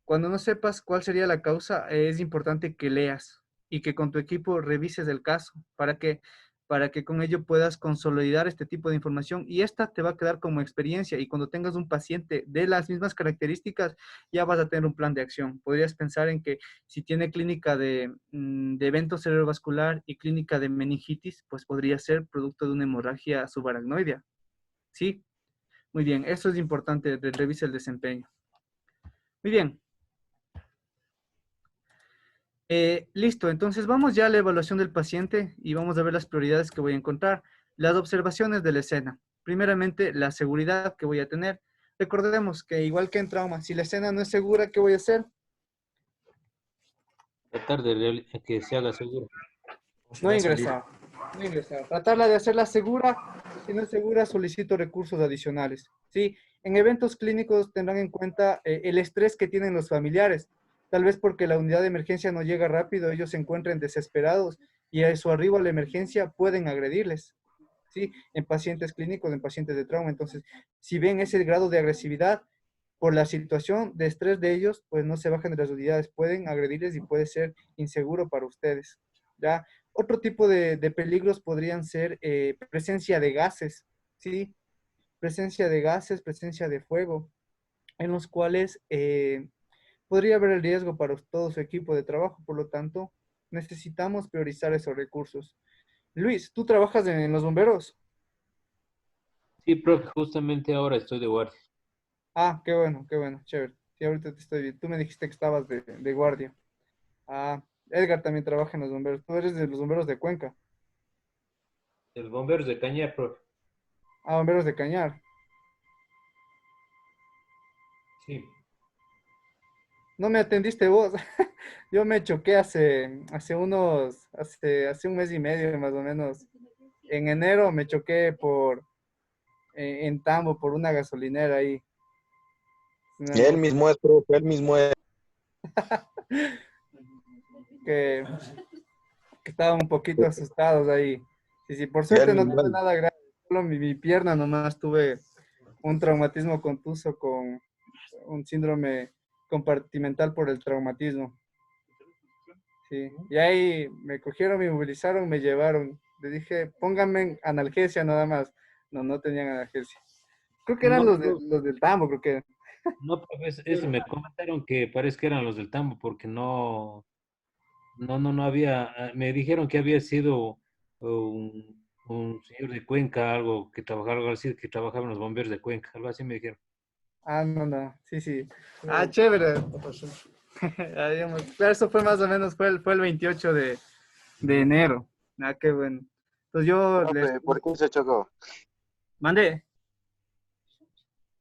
Cuando no sepas cuál sería la causa, es importante que leas y que con tu equipo revises el caso para que con ello puedas consolidar este tipo de información y esta te va a quedar como experiencia y cuando tengas un paciente de las mismas características, ya vas a tener un plan de acción. Podrías pensar en que si tiene clínica de evento cerebrovascular y clínica de meningitis, pues podría ser producto de una hemorragia subaracnoidea. ¿Sí? Muy bien, eso es importante, revisa el desempeño. Muy bien. Listo, entonces vamos ya a la evaluación del paciente y vamos a ver las prioridades que voy a encontrar. Las observaciones de la escena. Primeramente, la seguridad que voy a tener. Recordemos que igual que en trauma, si la escena no es segura, ¿qué voy a hacer? Tratar de que se haga seguro. No ingresar. No ingresar. Tratarla de hacerla segura. Si no es segura, solicito recursos adicionales. ¿Sí? En eventos clínicos tendrán en cuenta el estrés que tienen los familiares. Tal vez porque la unidad de emergencia no llega rápido, ellos se encuentren desesperados y a su arribo a la emergencia pueden agredirles. ¿Sí? En pacientes clínicos, en pacientes de trauma. Entonces, si ven ese grado de agresividad por la situación de estrés de ellos, pues no se bajan de las unidades, pueden agredirles y puede ser inseguro para ustedes. ¿Ya? Otro tipo de peligros podrían ser presencia de gases, ¿sí? Presencia de gases, presencia de fuego, en los cuales podría haber el riesgo para todo su equipo de trabajo, por lo tanto, necesitamos priorizar esos recursos. Luis, ¿tú trabajas en los bomberos? Sí, profe, justamente ahora estoy de guardia. Ah, qué bueno, chévere. Sí, ahorita te estoy viendo. Tú me dijiste que estabas de guardia. Ah, Edgar también trabaja en los bomberos. Tú eres de los bomberos de Cuenca. El bomberos de Cañar, profe. Ah, bomberos de Cañar. Sí. No me atendiste vos. Yo me choqué hace un mes y medio más o menos. En enero me choqué en Tambo por una gasolinera ahí. Él mismo es, profe, él mismo es. Que estaban un poquito asustados ahí. Sí, por suerte no tuve nada grave. Solo mi pierna nomás tuve un traumatismo contuso con un síndrome compartimental por el traumatismo. Sí, y ahí me cogieron, me inmovilizaron, me llevaron. Le dije, pónganme analgesia nada más. No tenían analgesia. Creo que eran No, los del Tambo, creo que. no, profe, eso me comentaron que parece que eran los del Tambo porque no había, me dijeron que había sido un señor de Cuenca, algo que trabajaba, algo así, que trabajaba en los bomberos de Cuenca, algo así me dijeron. Ah, no, sí. Ah, chévere. Claro, eso fue más o menos, fue el 28 de enero. Ah, qué bueno. Entonces yo Profe, ¿por qué se chocó? Mandé.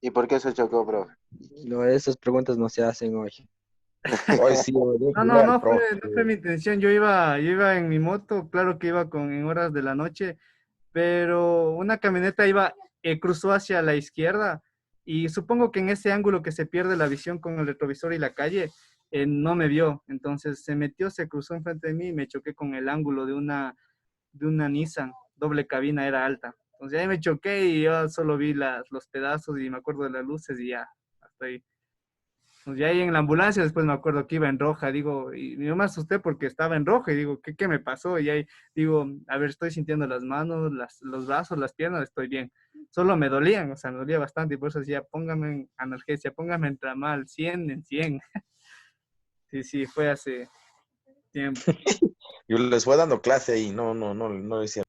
¿Y por qué se chocó, profe? No, esas preguntas no se hacen hoy. Hoy sí, No fue mi intención. Yo iba en mi moto, claro que iba en horas de la noche, pero una camioneta cruzó hacia la izquierda y supongo que en ese ángulo que se pierde la visión con el retrovisor y la calle, no me vio. Entonces se metió, se cruzó enfrente de mí y me choqué con el ángulo de una Nissan, doble cabina, era alta. Entonces ahí me choqué y yo solo vi los pedazos y me acuerdo de las luces y ya, hasta ahí. Pues ya ahí en la ambulancia después me acuerdo que iba en roja, digo, y yo me asusté porque estaba en roja y digo, ¿qué me pasó? Y ahí digo, a ver, estoy sintiendo las manos, los brazos, las piernas, estoy bien. Solo me dolían, o sea, me dolía bastante y por eso decía, póngame en analgesia, póngame en tramal, 100 en 100. Sí, fue hace tiempo. Yo les fue dando clase y no decía.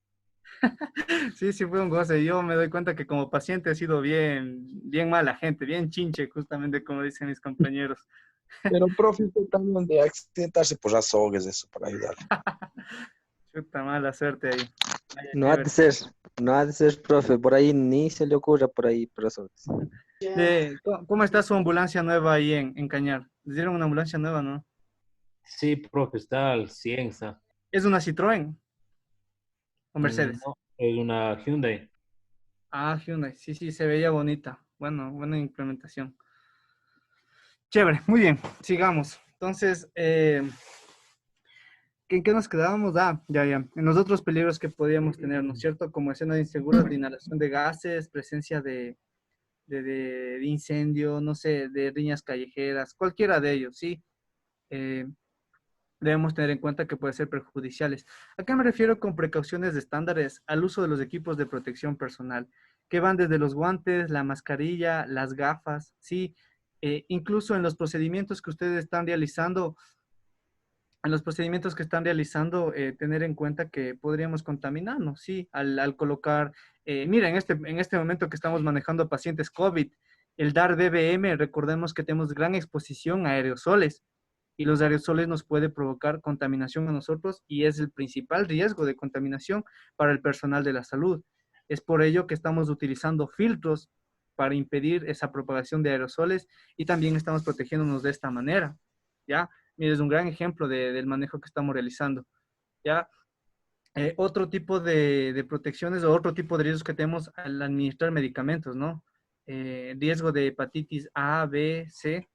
Sí, sí, fue un goce. Yo me doy cuenta que como paciente he sido bien, bien mala gente, bien chinche, justamente como dicen mis compañeros. Pero, profe, usted también de accidentarse, pues azogues eso para ayudarle. Chuta, mala suerte ahí. Vaya, No ha de chévere. ser, no ha de ser, profe, por ahí ni se le ocurra por ahí, profesor. ¿Cómo está su ambulancia nueva ahí en Cañar? ¿Les dieron una ambulancia nueva, no? Sí, profe, está al 100, está. ¿Es una Citroën o Mercedes? No, es una Hyundai. Ah, Hyundai. Sí, sí, se veía bonita. Bueno, buena implementación. Chévere, muy bien, sigamos. Entonces, ¿en qué nos quedábamos? Ah, ya, ya. En los otros peligros que podíamos tener, ¿no es cierto? Como escenas inseguras de inhalación de gases, presencia de incendio, no sé, de riñas callejeras, cualquiera de ellos, ¿sí? Eh, debemos tener en cuenta que pueden ser perjudiciales. ¿A qué me refiero con precauciones de estándares? Al uso de los equipos de protección personal, que van desde los guantes, la mascarilla, las gafas, ¿sí? Incluso en los procedimientos que ustedes están realizando, tener en cuenta que podríamos contaminarnos, ¿sí? Al colocar, mira, en este momento que estamos manejando pacientes COVID, el dar DBM, recordemos que tenemos gran exposición a aerosoles y los aerosoles nos puede provocar contaminación a nosotros y es el principal riesgo de contaminación para el personal de la salud. Es por ello que estamos utilizando filtros para impedir esa propagación de aerosoles y también estamos protegiéndonos de esta manera, ¿ya? Mira, es un gran ejemplo del manejo que estamos realizando, ¿ya? Otro tipo de protecciones o otro tipo de riesgos que tenemos al administrar medicamentos, ¿no? Riesgo de hepatitis A, B, C,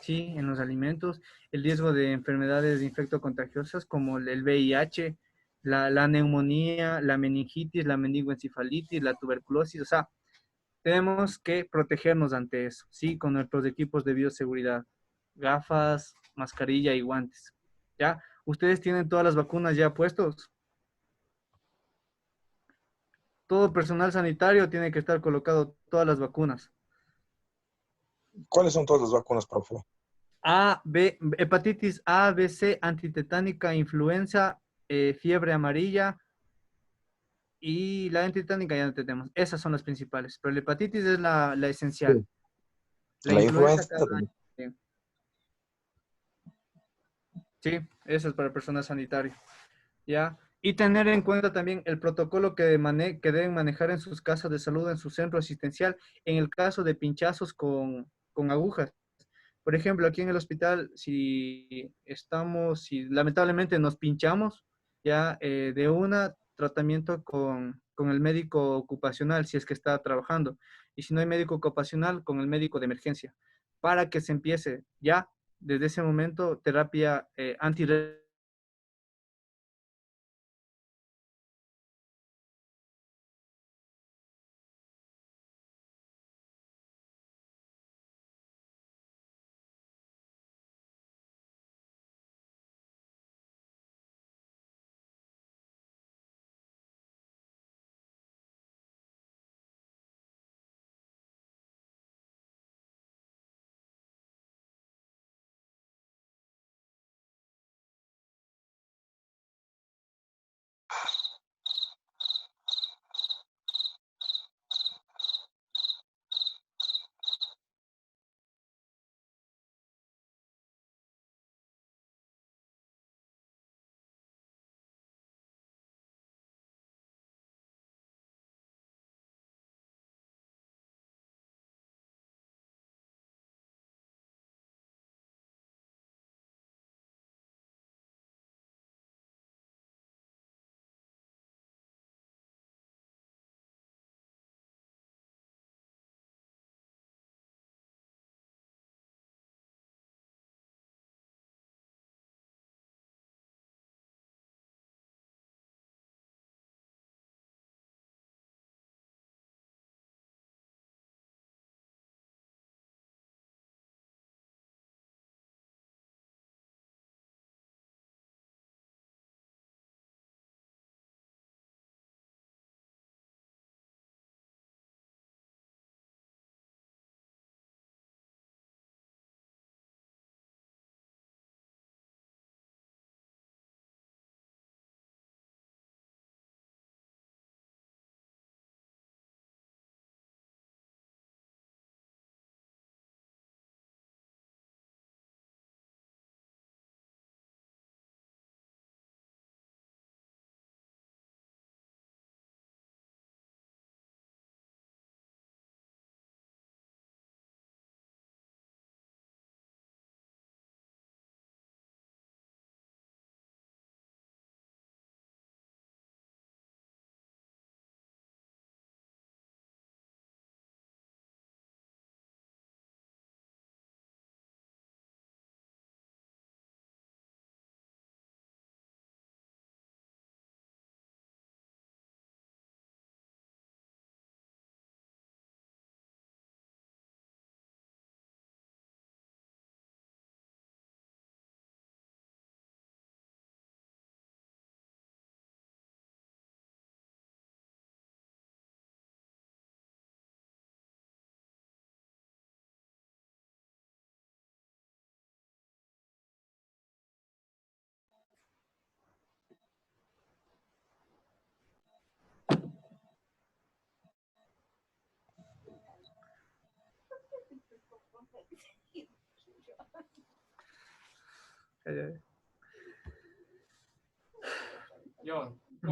sí, en los alimentos, el riesgo de enfermedades infectocontagiosas como el VIH, la neumonía, la meningitis, la meningoencefalitis, la tuberculosis, o sea, tenemos que protegernos ante eso, sí, con nuestros equipos de bioseguridad, gafas, mascarilla y guantes, ¿ya? ¿Ustedes tienen todas las vacunas ya puestos? Todo personal sanitario tiene que estar colocado todas las vacunas. ¿Cuáles son todas las vacunas, profe? A, B, hepatitis A, B, C, antitetánica, influenza, fiebre amarilla y la antitetánica ya no tenemos. Esas son las principales, pero la hepatitis es la esencial. Sí. La La influenza influenza cada también. año. Sí, eso es para el personal sanitario. ¿Ya? Y tener en cuenta también el protocolo que deben manejar en sus casas de salud, en su centro asistencial, en el caso de pinchazos con agujas. Por ejemplo, aquí en el hospital, si lamentablemente nos pinchamos, ya de una tratamiento con el médico ocupacional, si es que está trabajando. Y si no hay médico ocupacional, con el médico de emergencia, para que se empiece ya desde ese momento terapia antirretroviral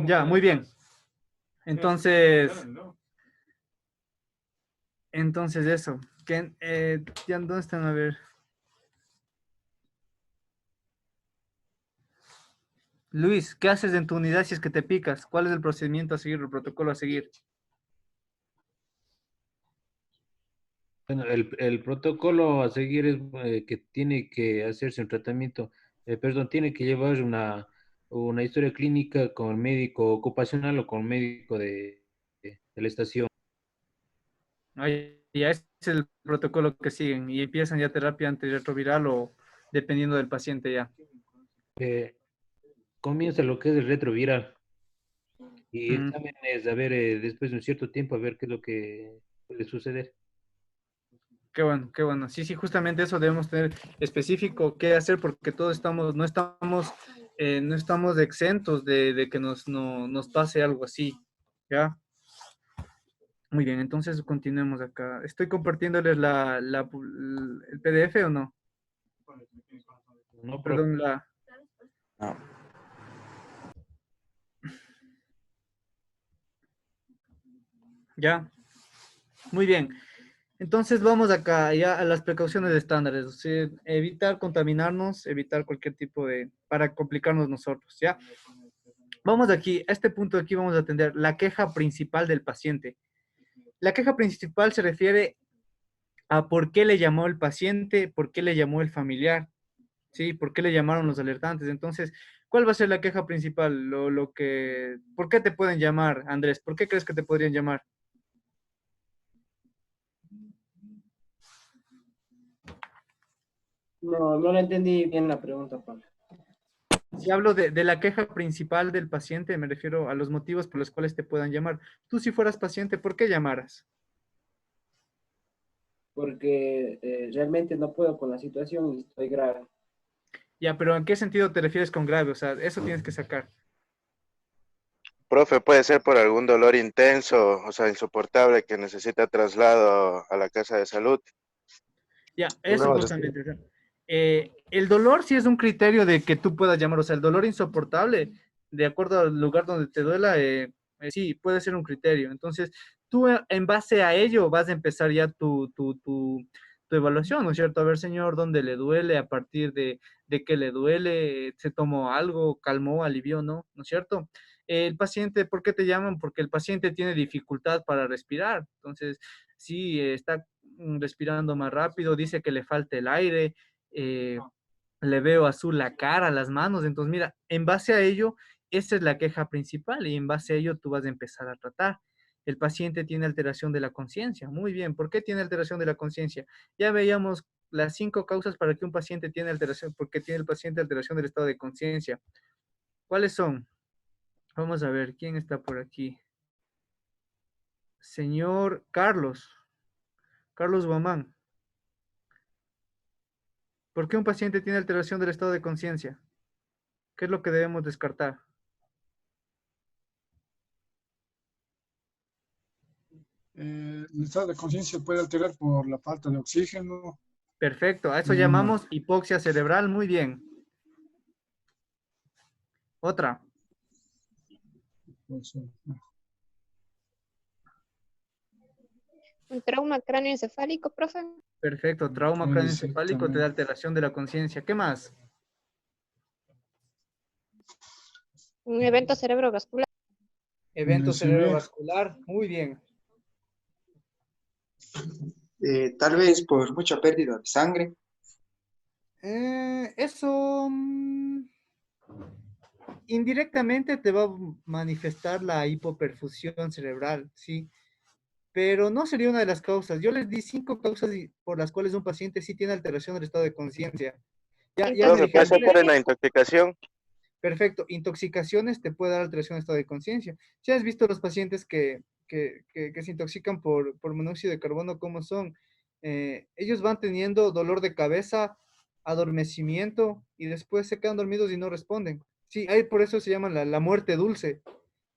Ya, muy bien. Entonces eso. Ya, ¿dónde están? A ver. Luis, ¿qué haces en tu unidad si es que te picas? ¿Cuál es el procedimiento a seguir, el protocolo a seguir? Bueno, el protocolo a seguir es que tiene que hacerse un tratamiento, perdón, tiene que llevar una historia clínica con el médico ocupacional o con el médico de la estación. Ahí, ya ese es el protocolo que siguen y empiezan ya terapia antirretroviral o dependiendo del paciente ya. Comienza lo que es el retroviral y Mm, exámenes, a ver, después de un cierto tiempo, a ver qué es lo que puede suceder. qué bueno, qué bueno. Sí, sí, justamente eso debemos tener específico qué hacer porque todos no estamos exentos de que nos pase algo así, ¿ya? Muy bien, entonces continuemos acá. ¿Estoy compartiéndoles el PDF o no? No, profe. Perdón, No. ya. Muy bien. Entonces vamos acá ya a las precauciones estándares, o sea, evitar contaminarnos, evitar cualquier tipo para complicarnos nosotros, ¿ya? Vamos aquí, a este punto de aquí vamos a atender la queja principal del paciente. La queja principal se refiere a por qué le llamó el paciente, por qué le llamó el familiar, ¿sí? ¿Por qué le llamaron los alertantes? Entonces, ¿cuál va a ser la queja principal? ¿Por qué te pueden llamar, Andrés? ¿Por qué crees que te podrían llamar? No, no le entendí bien la pregunta, Juan. Si hablo de la queja principal del paciente, me refiero a los motivos por los cuales te puedan llamar. Tú si fueras paciente, ¿por qué llamaras? Porque realmente no puedo con la situación y estoy grave. Ya, pero ¿en qué sentido te refieres con grave? O sea, eso tienes que sacar. Profe, puede ser por algún dolor intenso, o sea, insoportable que necesita traslado a la casa de salud. Ya, eso justamente. O sea, el dolor sí es un criterio de que tú puedas llamar, o sea, el dolor insoportable, de acuerdo al lugar donde te duela, sí, puede ser un criterio. Entonces, tú en base a ello vas a empezar ya tu evaluación, ¿no es cierto? A ver, señor, ¿dónde le duele? A partir de qué le duele, ¿se tomó algo? ¿Calmó? ¿Alivió? ¿No? ¿No es cierto? El paciente, ¿por qué te llaman? Porque el paciente tiene dificultad para respirar. Entonces, sí, está respirando más rápido, dice que le falta el aire, le veo azul la cara, las manos. Entonces, mira, en base a ello, esa es la queja principal y en base a ello tú vas a empezar a tratar. El paciente tiene alteración de la conciencia. Muy bien, ¿por qué tiene alteración de la conciencia? Ya veíamos las 5 causas para que un paciente tiene alteración, porque tiene el paciente alteración del estado de conciencia. ¿Cuáles son? Vamos a ver, ¿quién está por aquí? Señor Carlos Guamán. ¿Por qué un paciente tiene alteración del estado de conciencia? ¿Qué es lo que debemos descartar? El estado de conciencia puede alterar por la falta de oxígeno. Perfecto, a eso Mm, llamamos hipoxia cerebral. Muy bien. Otra. pues, Un trauma cráneoencefálico, profe. Perfecto, trauma craneoencefálico te da exactamente. alteración de la conciencia. ¿Qué más? Un evento cerebrovascular. Evento Sí, bien. cerebrovascular. Muy bien. Tal vez por mucha pérdida de sangre. Eso indirectamente te va a manifestar la hipoperfusión cerebral, ¿sí? Pero no sería una de las causas. Yo les di 5 causas por las cuales un paciente sí tiene alteración del estado de conciencia. Ya me Profe, puede dijeron, ser por una intoxicación. perfecto, intoxicaciones te puede dar alteración de estado de conciencia. Si has visto los pacientes que se intoxican por monóxido de carbono, ¿cómo son? Ellos van teniendo dolor de cabeza, adormecimiento y después se quedan dormidos y no responden. Sí, por eso se llama la muerte dulce,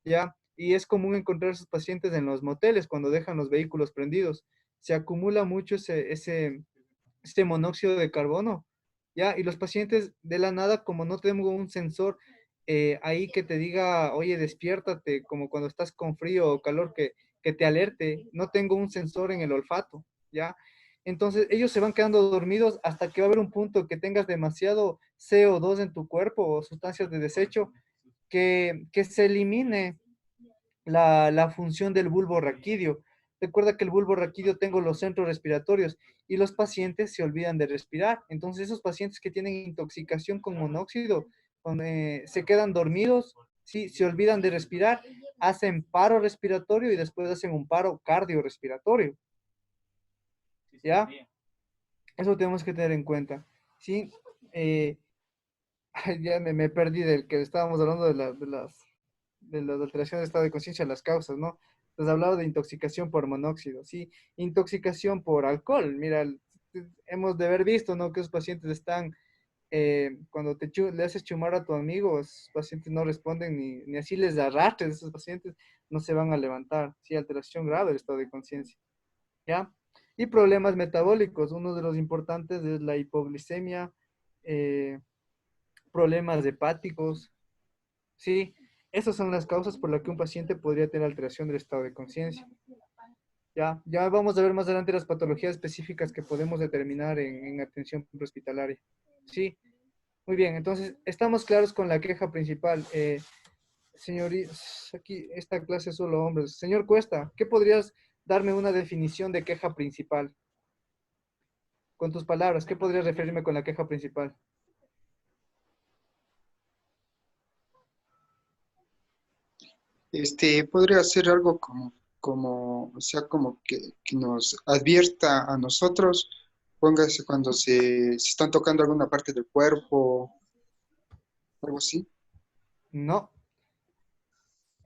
¿ya? Y es común encontrar esos pacientes en los moteles cuando dejan los vehículos prendidos. Se acumula mucho ese monóxido de carbono, ¿ya? Y los pacientes de la nada, como no tenemos un sensor ahí que te diga, oye, despiértate, como cuando estás con frío o calor, que te alerte, no tengo un sensor en el olfato, ¿ya? Entonces ellos se van quedando dormidos hasta que va a haber un punto que tengas demasiado CO2 en tu cuerpo o sustancias de desecho que se elimine la función del bulbo raquídeo. Recuerda que el bulbo raquídeo tengo los centros respiratorios y los pacientes se olvidan de respirar. Entonces esos pacientes que tienen intoxicación con monóxido se quedan dormidos, ¿sí? Se olvidan de respirar, hacen paro respiratorio y después hacen un paro cardiorrespiratorio. ¿Ya? Eso tenemos que tener en cuenta. ¿Sí? Ya me perdí del que estábamos hablando de las alteraciones de estado de conciencia, las causas, ¿no? Les hablaba de intoxicación por monóxido, ¿sí? Intoxicación por alcohol. Mira, hemos de haber visto, ¿no? Que esos pacientes están, cuando le haces chumar a tu amigo, esos pacientes no responden ni así les arrastres, esos pacientes no se van a levantar, ¿sí? Alteración grave del estado de conciencia, ¿ya? Y problemas metabólicos, uno de los importantes es la hipoglicemia, eh, problemas hepáticos, ¿sí? Esas son las causas por las que un paciente podría tener alteración del estado de conciencia. Ya vamos a ver más adelante las patologías específicas que podemos determinar en atención hospitalaria. Sí, muy bien, entonces estamos claros con la queja principal. Señoritas, aquí esta clase es solo hombres. Señor Cuesta, ¿qué podrías darme una definición de queja principal? Con tus palabras, ¿qué podrías referirme con la queja principal? Podría ser algo o sea, como que nos advierta a nosotros, póngase cuando se están tocando alguna parte del cuerpo, algo así. No.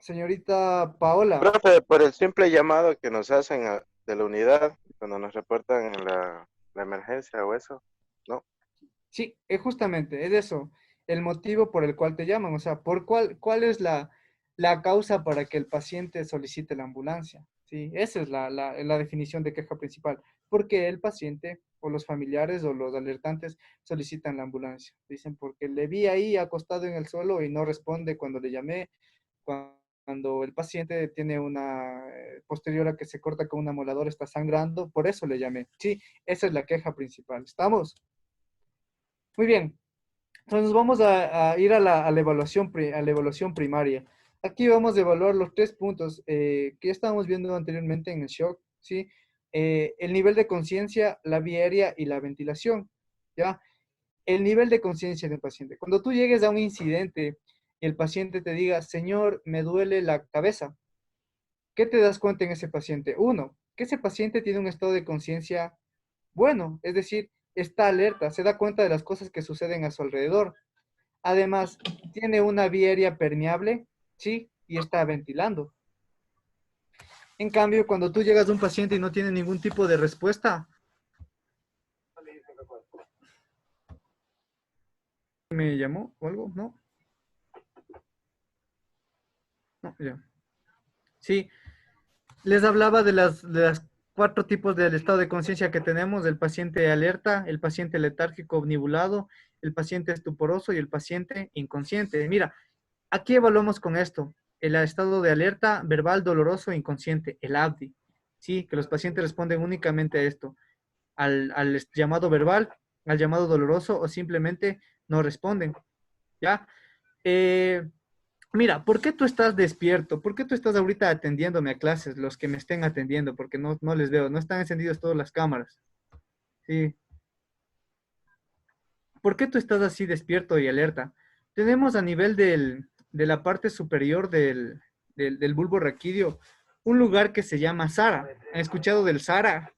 Señorita Paola. Profe, por el simple llamado que nos hacen de la unidad cuando nos reportan en la emergencia o eso, ¿no? Sí, justamente, es eso, el motivo por el cual te llaman, o sea, ¿cuál es la causa para que el paciente solicite la ambulancia? Sí, esa es la definición de queja principal, porque el paciente o los familiares o los alertantes solicitan la ambulancia. Dicen, porque le vi ahí acostado en el suelo y no responde cuando le llamé, cuando el paciente tiene una posterior a que se corta con un amolador, está sangrando, por eso le llamé. Sí, esa es la queja principal. ¿Estamos? Muy bien, entonces vamos a ir a la evaluación primaria. Aquí vamos a evaluar los 3 puntos que ya estábamos viendo anteriormente en el shock, ¿sí? El nivel de conciencia, la vía aérea y la ventilación, ¿ya? El nivel de conciencia del paciente. Cuando tú llegues a un incidente y el paciente te diga, señor, me duele la cabeza, ¿qué te das cuenta en ese paciente? Uno, que ese paciente tiene un estado de conciencia bueno, es decir, está alerta, se da cuenta de las cosas que suceden a su alrededor. Además, tiene una vía aérea permeable, ¿sí? Y está ventilando. En cambio, cuando tú llegas a un paciente y no tiene ningún tipo de respuesta, ¿me llamó o algo? ¿No? No, ya. Sí, les hablaba de las 4 tipos del estado de conciencia que tenemos: el paciente alerta, el paciente letárgico omnibulado, el paciente estuporoso y el paciente inconsciente. Mira, aquí evaluamos con esto: el estado de alerta verbal, doloroso e inconsciente, el ABDI. Sí, que los pacientes responden únicamente a esto, al llamado verbal, al llamado doloroso, o simplemente no responden. ¿Ya? Eh, Mira, ¿por qué tú estás despierto? ¿Por qué tú estás ahorita atendiéndome a clases, los que me estén atendiendo? Porque no les veo, no están encendidas todas las cámaras. Sí. ¿Por qué tú estás así despierto y alerta? Tenemos a nivel de la parte superior del bulbo raquídeo un lugar que se llama SARA. ¿Han escuchado del SARA?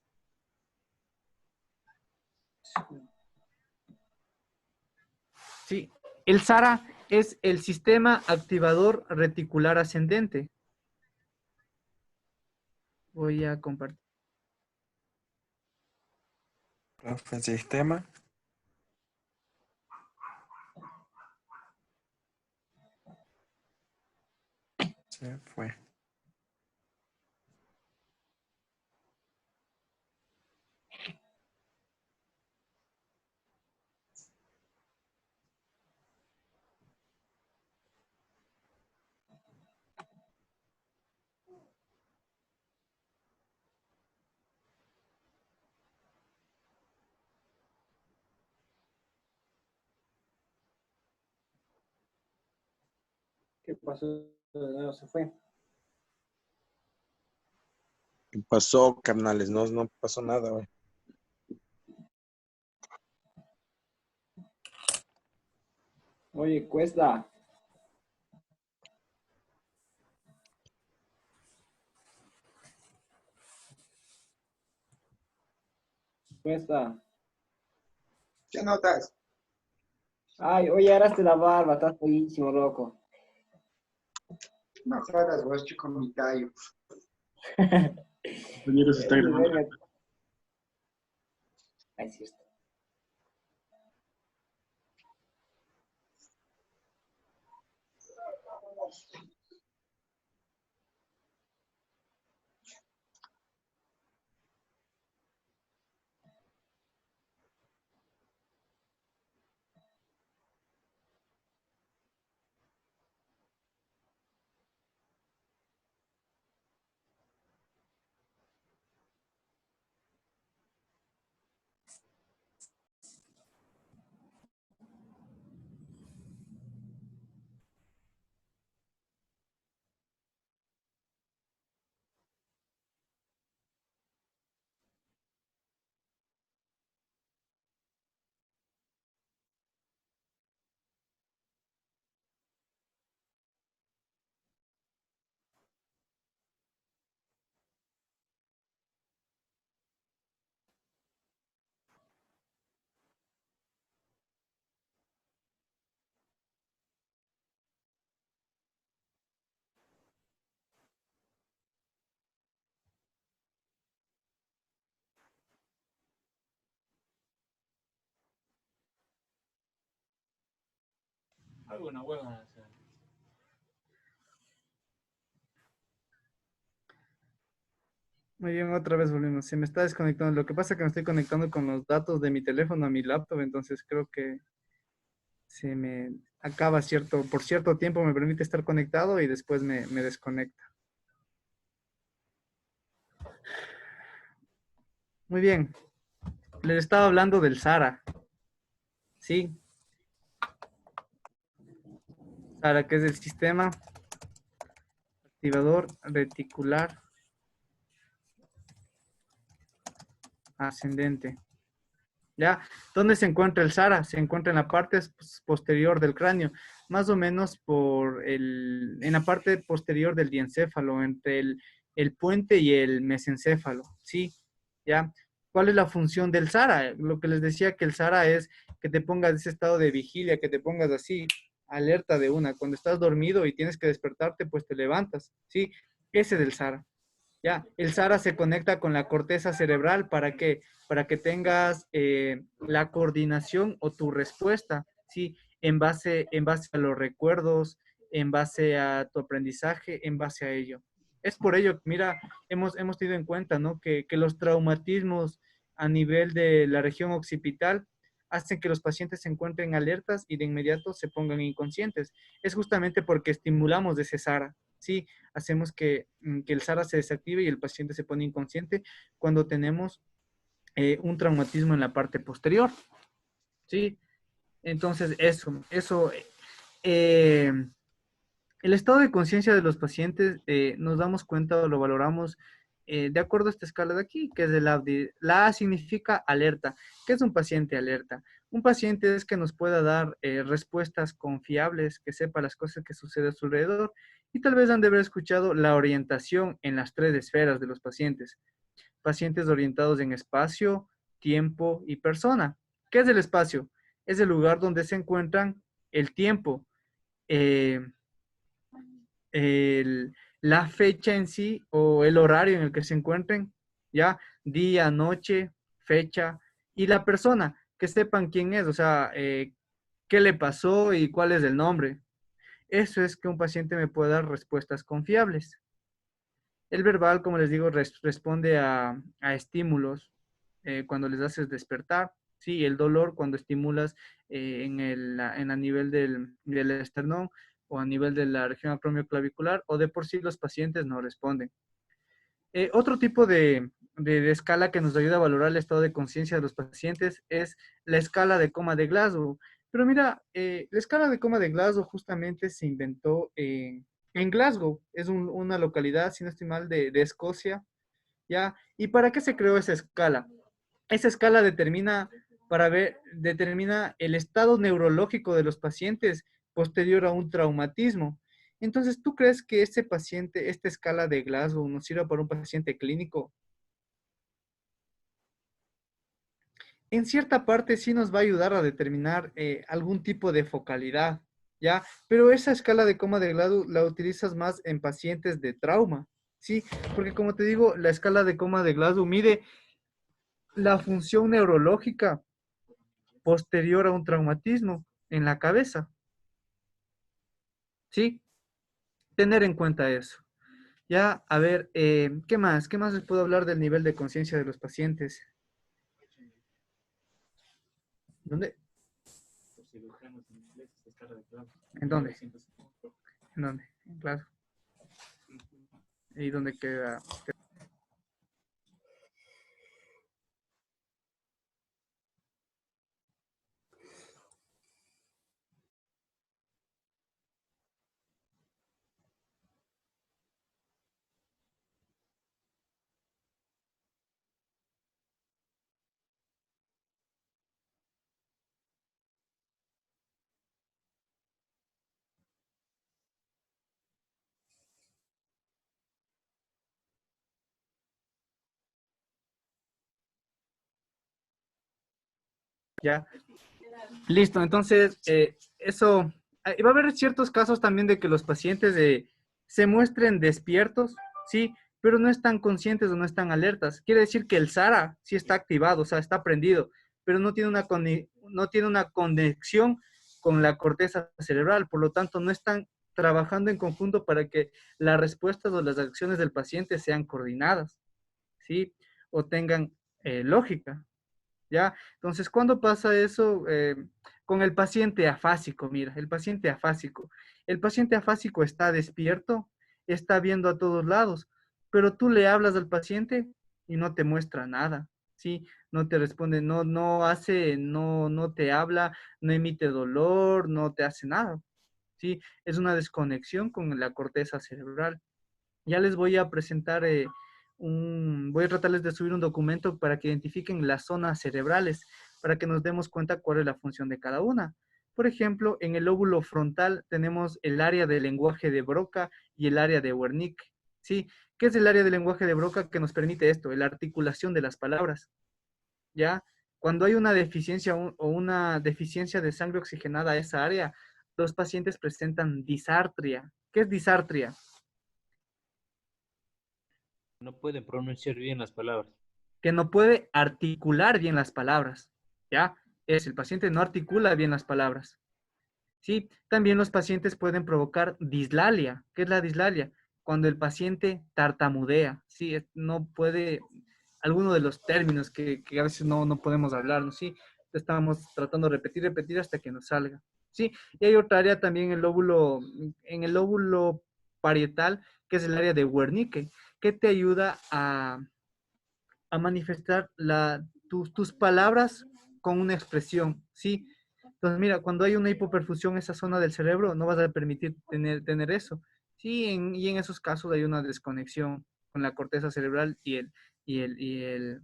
Sí, el SARA es el sistema activador reticular ascendente. Voy a compartir. Profe, sistema. Se fue. ¿Qué pasó? No se fue. ¿Qué pasó, carnales? No, no pasó nada, güey. Oye, Cuesta. Cuesta. ¿Qué notas? Ay, oye, araste la barba, estás feísimo, loco. No jodas, vos, chico, mi tallo. Compañero se está grabando. Ay, sí está. Alguna hueva. Muy bien, otra vez volvimos. Se me está desconectando. Lo que pasa es que me estoy conectando con los datos de mi teléfono a mi laptop, entonces creo que se me acaba por cierto tiempo me permite estar conectado y después me desconecta. Muy bien. Les estaba hablando del SARA. Sí. SARA, que es el sistema activador reticular ascendente. ¿Ya? ¿Dónde se encuentra el SARA? Se encuentra en la parte posterior del cráneo, más o menos en la parte posterior del diencéfalo, entre el puente y el mesencéfalo, ¿sí? ¿Ya? ¿Cuál es la función del SARA? Lo que les decía que el SARA es que te pongas ese estado de vigilia, que te pongas así, alerta de una. Cuando estás dormido y tienes que despertarte, pues te levantas, ¿sí? Ese es el SARA. Ya, el SARA se conecta con la corteza cerebral para que tengas la coordinación o tu respuesta, ¿sí? En base a los recuerdos, en base a tu aprendizaje, en base a ello. Es por ello, mira, hemos tenido en cuenta, ¿no? Que los traumatismos a nivel de la región occipital hacen que los pacientes se encuentren alertas y de inmediato se pongan inconscientes. Es justamente porque estimulamos de ese SARA, ¿sí? Hacemos que el SARA se desactive y el paciente se pone inconsciente cuando tenemos un traumatismo en la parte posterior, ¿sí? Entonces, eh, el estado de conciencia de los pacientes nos damos cuenta o lo valoramos de acuerdo a esta escala de aquí, que es el ABDI. La A significa alerta. ¿Qué es un paciente alerta? Un paciente es que nos pueda dar respuestas confiables, que sepa las cosas que suceden a su alrededor y tal vez han de haber escuchado la orientación en las 3 esferas de los pacientes. Pacientes orientados en espacio, tiempo y persona. ¿Qué es el espacio? Es el lugar donde se encuentran el tiempo, eh, la fecha en sí o el horario en el que se encuentren, ya, día, noche, fecha, y la persona, que sepan quién es, o sea, qué le pasó y cuál es el nombre. Eso es que un paciente me pueda dar respuestas confiables. El verbal, como les digo, responde a estímulos cuando les haces despertar. Sí, el dolor cuando estimulas en a nivel del esternón o a nivel de la región acromioclavicular o de por sí los pacientes no responden. Otro tipo de escala que nos ayuda a valorar el estado de conciencia de los pacientes es la escala de coma de Glasgow. Pero mira, la escala de coma de Glasgow justamente se inventó en Glasgow. Es una localidad, si no estoy mal, de Escocia, ¿ya? ¿Y para qué se creó esa escala? Esa escala determina el estado neurológico de los pacientes posterior a un traumatismo. Entonces, ¿tú crees que ese paciente, esta escala de Glasgow, nos sirve para un paciente clínico? En cierta parte sí nos va a ayudar a determinar algún tipo de focalidad, ¿ya? Pero esa escala de coma de Glasgow la utilizas más en pacientes de trauma, ¿sí? Porque como te digo, la escala de coma de Glasgow mide la función neurológica posterior a un traumatismo en la cabeza, ¿sí? Tener en cuenta eso. Ya, a ver, ¿qué más? ¿Qué más les puedo hablar del nivel de conciencia de los pacientes? ¿Dónde? ¿En dónde? ¿En dónde? En Glasgow. ¿Y dónde queda? Ya. Listo, entonces, eso, va a haber ciertos casos también de que los pacientes se muestren despiertos, ¿sí? Pero no están conscientes o no están alertas. Quiere decir que el SARA sí está activado, o sea, está prendido, pero no tiene no tiene una conexión con la corteza cerebral, por lo tanto, no están trabajando en conjunto para que las respuestas o las acciones del paciente sean coordinadas, ¿sí? O tengan lógica. ¿Ya? Entonces, ¿cuándo pasa eso? Con el paciente afásico, mira, el paciente afásico. El paciente afásico está despierto, está viendo a todos lados, pero tú le hablas al paciente y no te muestra nada, ¿sí? No te responde, no te habla, no emite dolor, no te hace nada, ¿sí? Es una desconexión con la corteza cerebral. Ya les voy a presentar voy a tratarles de subir un documento para que identifiquen las zonas cerebrales, para que nos demos cuenta cuál es la función de cada una. Por ejemplo, en el lóbulo frontal tenemos el área de lenguaje de Broca y el área de Wernicke, ¿sí? ¿Qué es el área de lenguaje de Broca que nos permite esto? La articulación de las palabras, ¿ya? Cuando hay una deficiencia o una deficiencia de sangre oxigenada a esa área, los pacientes presentan disartria. ¿Qué es disartria? No pueden pronunciar bien las palabras. Que no puede articular bien las palabras, ¿ya? El paciente no articula bien las palabras, ¿sí? También los pacientes pueden provocar dislalia. ¿Qué es la dislalia? Cuando el paciente tartamudea, ¿sí? No puede, alguno de los términos que a veces no podemos hablar, ¿no? ¿Sí? Estamos tratando de repetir hasta que nos salga, ¿sí? Y hay otra área también en el lóbulo parietal, que es el área de Wernicke, que te ayuda a manifestar tus palabras con una expresión, ¿sí? Entonces, mira, cuando hay una hipoperfusión en esa zona del cerebro, no vas a permitir tener eso, ¿sí? Y en esos casos hay una desconexión con la corteza cerebral y el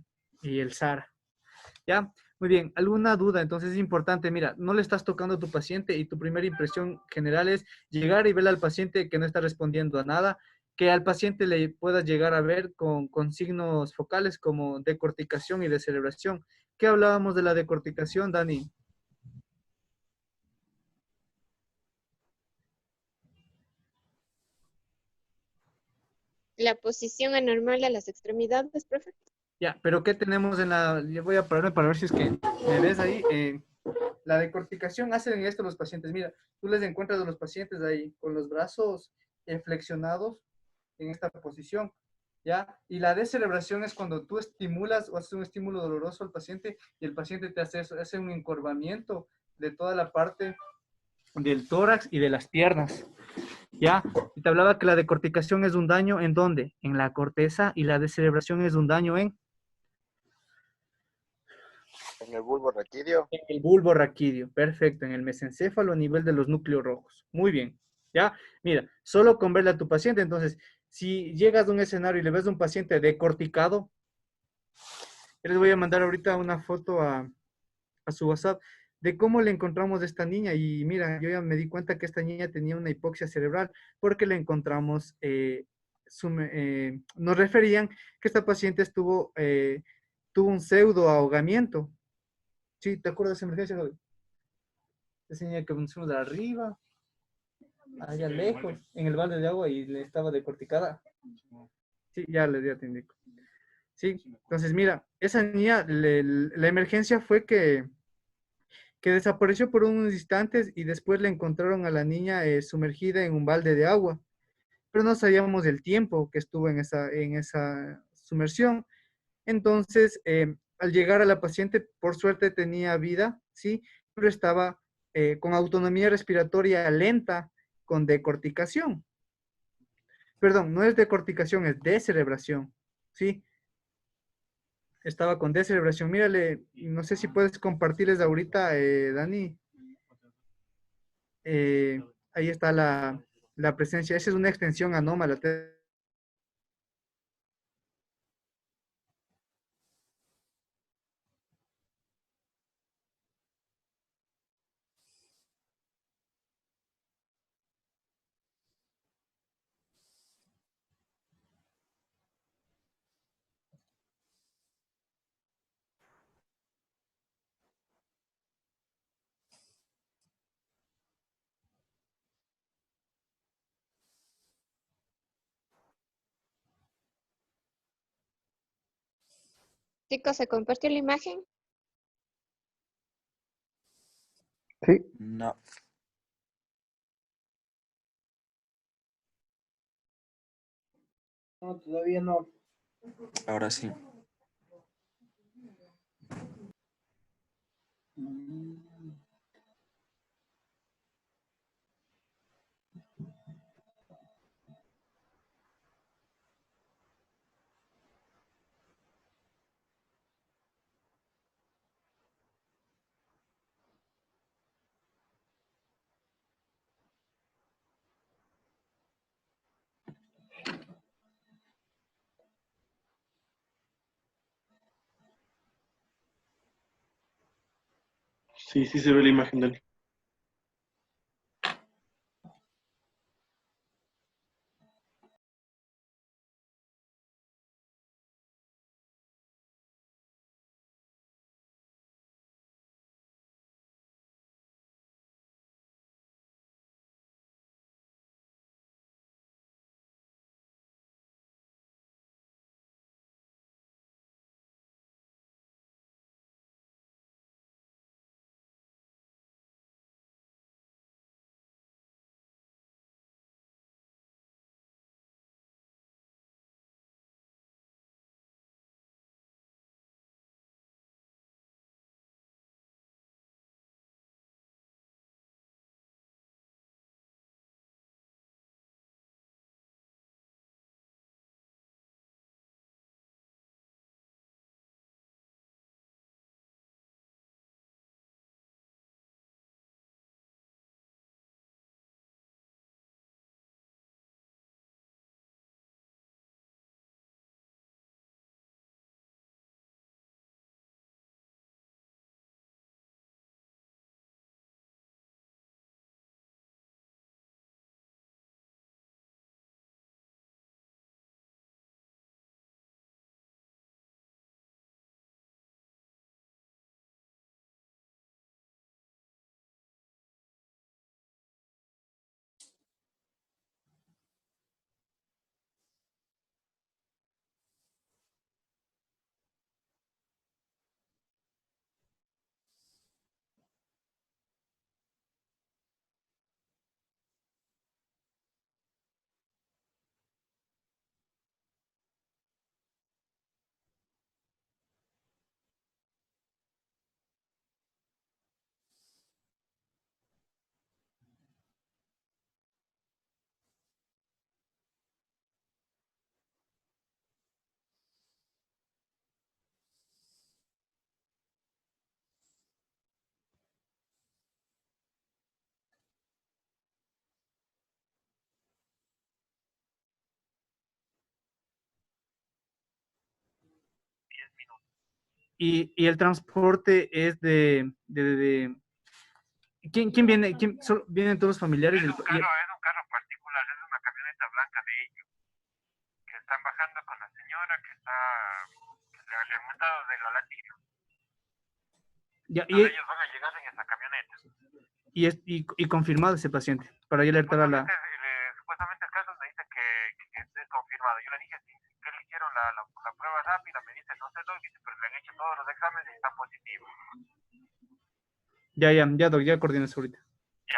SARA, ¿ya? Muy bien, ¿alguna duda? Entonces es importante, mira, no le estás tocando a tu paciente y tu primera impresión general es llegar y ver al paciente que no está respondiendo a nada, que al paciente le puedas llegar a ver con signos focales como decorticación y descerebración. ¿Qué hablábamos de la decorticación, Dani? La posición anormal a las extremidades, profe. Ya, pero ¿qué tenemos yo voy a pararme para ver si es que me ves ahí. La decorticación hacen esto los pacientes. Mira, tú les encuentras a los pacientes ahí con los brazos flexionados en esta posición, ¿ya? Y la descerebración es cuando tú estimulas o haces un estímulo doloroso al paciente y el paciente te hace un encorvamiento de toda la parte del tórax y de las piernas, ¿ya? Y te hablaba que la decorticación es un daño, ¿en dónde? En la corteza, y la descerebración es un daño en En el bulbo raquídeo. En el bulbo raquídeo, perfecto, en el mesencéfalo a nivel de los núcleos rojos. Muy bien, ¿ya? Mira, solo con verle a tu paciente, entonces, si llegas a un escenario y le ves a un paciente decorticado, yo les voy a mandar ahorita una foto a su WhatsApp de cómo le encontramos a esta niña. Y mira, yo ya me di cuenta que esta niña tenía una hipoxia cerebral porque le encontramos, nos referían que esta paciente tuvo un pseudo ahogamiento. Sí, ¿te acuerdas de esa emergencia, Javi? Esa niña que pusimos de arriba, allá lejos, en el balde de agua y le estaba decorticada. Sí, ya te indico. Sí, entonces mira, esa niña, la emergencia fue que desapareció por unos instantes y después le encontraron a la niña sumergida en un balde de agua, pero no sabíamos del tiempo que estuvo en esa sumersión. Entonces, al llegar a la paciente, por suerte tenía vida, ¿sí? Pero estaba con autonomía respiratoria lenta, con decorticación. Perdón, no es decorticación, es descerebración, ¿sí? Estaba con descerebración. Mírale, no sé si puedes compartirles ahorita, Dani. Ahí está la presencia. Esa es una extensión anómala. Chicos, ¿se compartió la imagen? Sí. No. No, todavía no. Ahora sí. Sí, sí se ve la imagen del. Y el transporte es ¿quién viene? ¿Vienen todos los familiares? Es un carro particular, es una camioneta blanca de ellos, que están bajando con la señora que le han montado de la Latina. Ya, Ellos van a llegar en esa camioneta. y confirmado ese paciente, para yo alertar a la... Supuestamente el caso me dice que es confirmado. Yo le dije sí, que le hicieron la prueba rápida, me dice no sé dónde, pero le han hecho todos los exámenes y está positivo. Ya, Doc, ya coordino eso ahorita. Ya,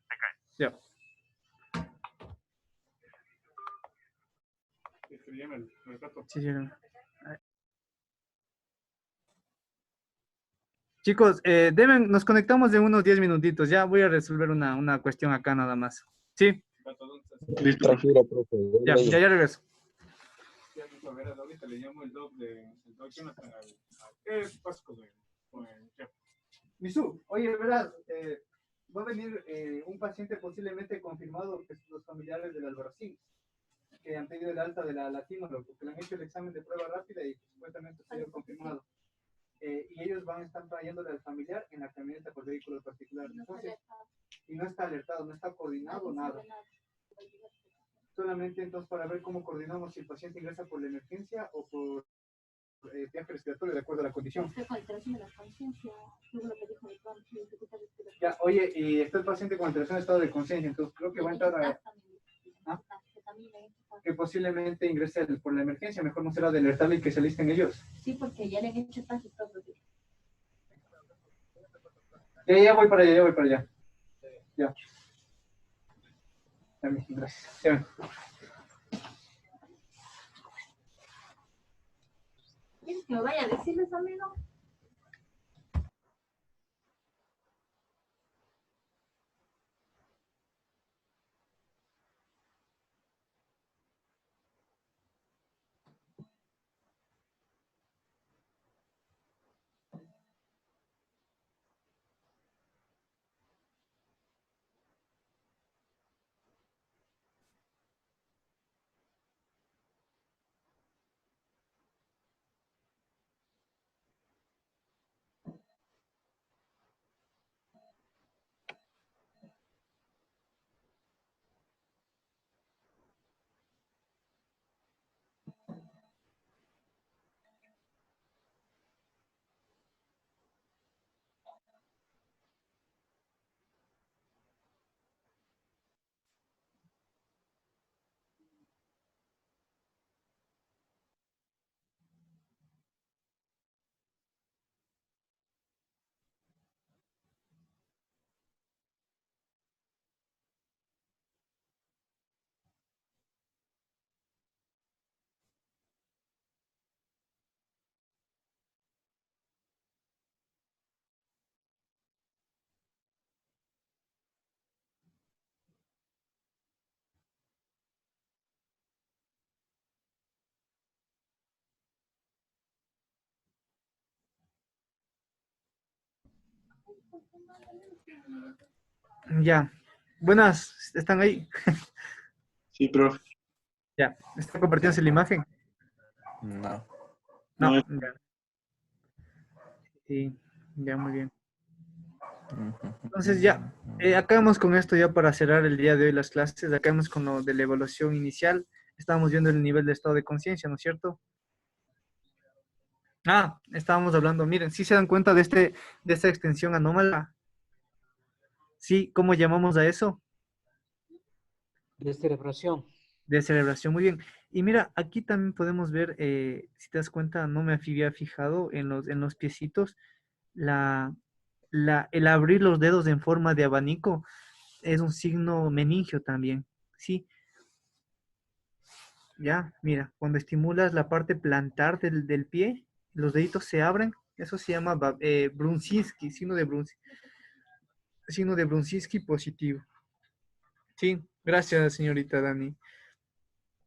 te cae. Ya. Sí, sí. Chicos, nos conectamos de unos 10 minutitos. Ya voy a resolver una cuestión acá nada más. ¿Sí? Listo. Tranquilo, profe. Ya regreso. Ahorita le llamo el doc Jonathan ¿qué pasa con el jefe? Misú, oye, verás, va a venir un paciente posiblemente confirmado que son los familiares del Albarracín, que han pedido el alta de la latimólogo, porque le han hecho el examen de prueba rápida y supuestamente ha sido confirmado. Y ellos van a estar trayéndole al familiar en la camioneta por vehículo particular. Entonces, y no está alertado, no está coordinado, nada. Solamente entonces para ver cómo coordinamos si el paciente ingresa por la emergencia o por viaje respiratorio de acuerdo a la condición. Ya, oye, y está el paciente con alteración de estado de conciencia, entonces creo que va a entrar que posiblemente ingrese por la emergencia, mejor no será de alertarle y que se alisten ellos. Sí, porque ya le han hecho casi todo. Ya voy para allá. Ya. Gracias. Ya. ¿Quieres que me vaya a decirles, amigo? Ya. Buenas, ¿están ahí? Sí, profe. Ya. ¿Está compartiéndose la imagen? No. No. No. Ya. Sí, ya, muy bien. Entonces ya, acabamos con esto ya para cerrar el día de hoy las clases. Acabamos con lo de la evaluación inicial. Estábamos viendo el nivel de estado de conciencia, ¿no es cierto? Estábamos hablando, miren, ¿sí se dan cuenta de esta extensión anómala? Sí, ¿cómo llamamos a eso? De celebración. De celebración, muy bien. Y mira, aquí también podemos ver, si te das cuenta, no me había fijado en los piecitos, el abrir los dedos en forma de abanico es un signo meningio también, ¿sí? Ya, mira, cuando estimulas la parte plantar del pie, los deditos se abren, eso se llama Brunzinski, signo de Brunzinski positivo. Sí, gracias, señorita Dani.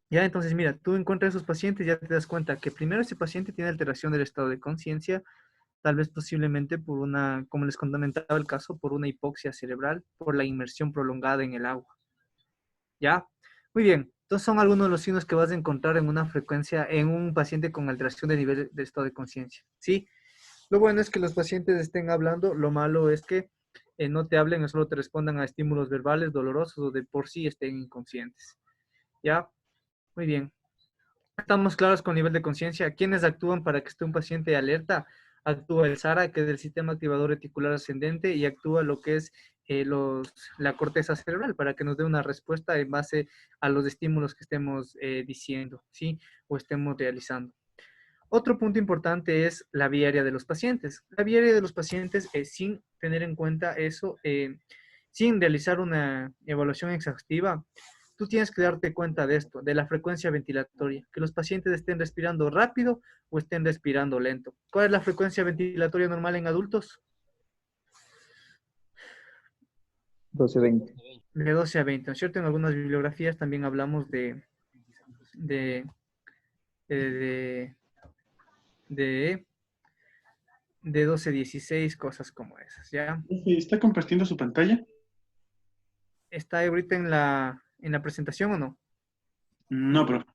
Ya, entonces, mira, tú encuentras a esos pacientes, ya te das cuenta que primero ese paciente tiene alteración del estado de conciencia, tal vez posiblemente por una, como les comentaba el caso, por una hipoxia cerebral, por la inmersión prolongada en el agua. ¿Ya? Muy bien. Entonces son algunos de los signos que vas a encontrar en una frecuencia, en un paciente con alteración de nivel de estado de conciencia, ¿sí? Lo bueno es que los pacientes estén hablando, lo malo es que no te hablen o solo te respondan a estímulos verbales dolorosos o de por sí estén inconscientes, ¿ya? Muy bien. Estamos claros con nivel de conciencia. ¿Quiénes actúan para que esté un paciente alerta? Actúa el SARA, que es el sistema activador reticular ascendente, y actúa lo que es la corteza cerebral para que nos dé una respuesta en base a los estímulos que estemos diciendo, ¿sí? O estemos realizando. Otro punto importante es la vía aérea de los pacientes. La vía aérea de los pacientes, sin tener en cuenta eso, sin realizar una evaluación exhaustiva, tú tienes que darte cuenta de esto, de la frecuencia ventilatoria, que los pacientes estén respirando rápido o estén respirando lento. ¿Cuál es la frecuencia ventilatoria normal en adultos? 12-20. De 12 a 20, ¿no es cierto? En algunas bibliografías también hablamos de 12 a 16, cosas como esas, ¿ya? ¿Está compartiendo su pantalla? ¿Está ahorita en la presentación o no? No, profe.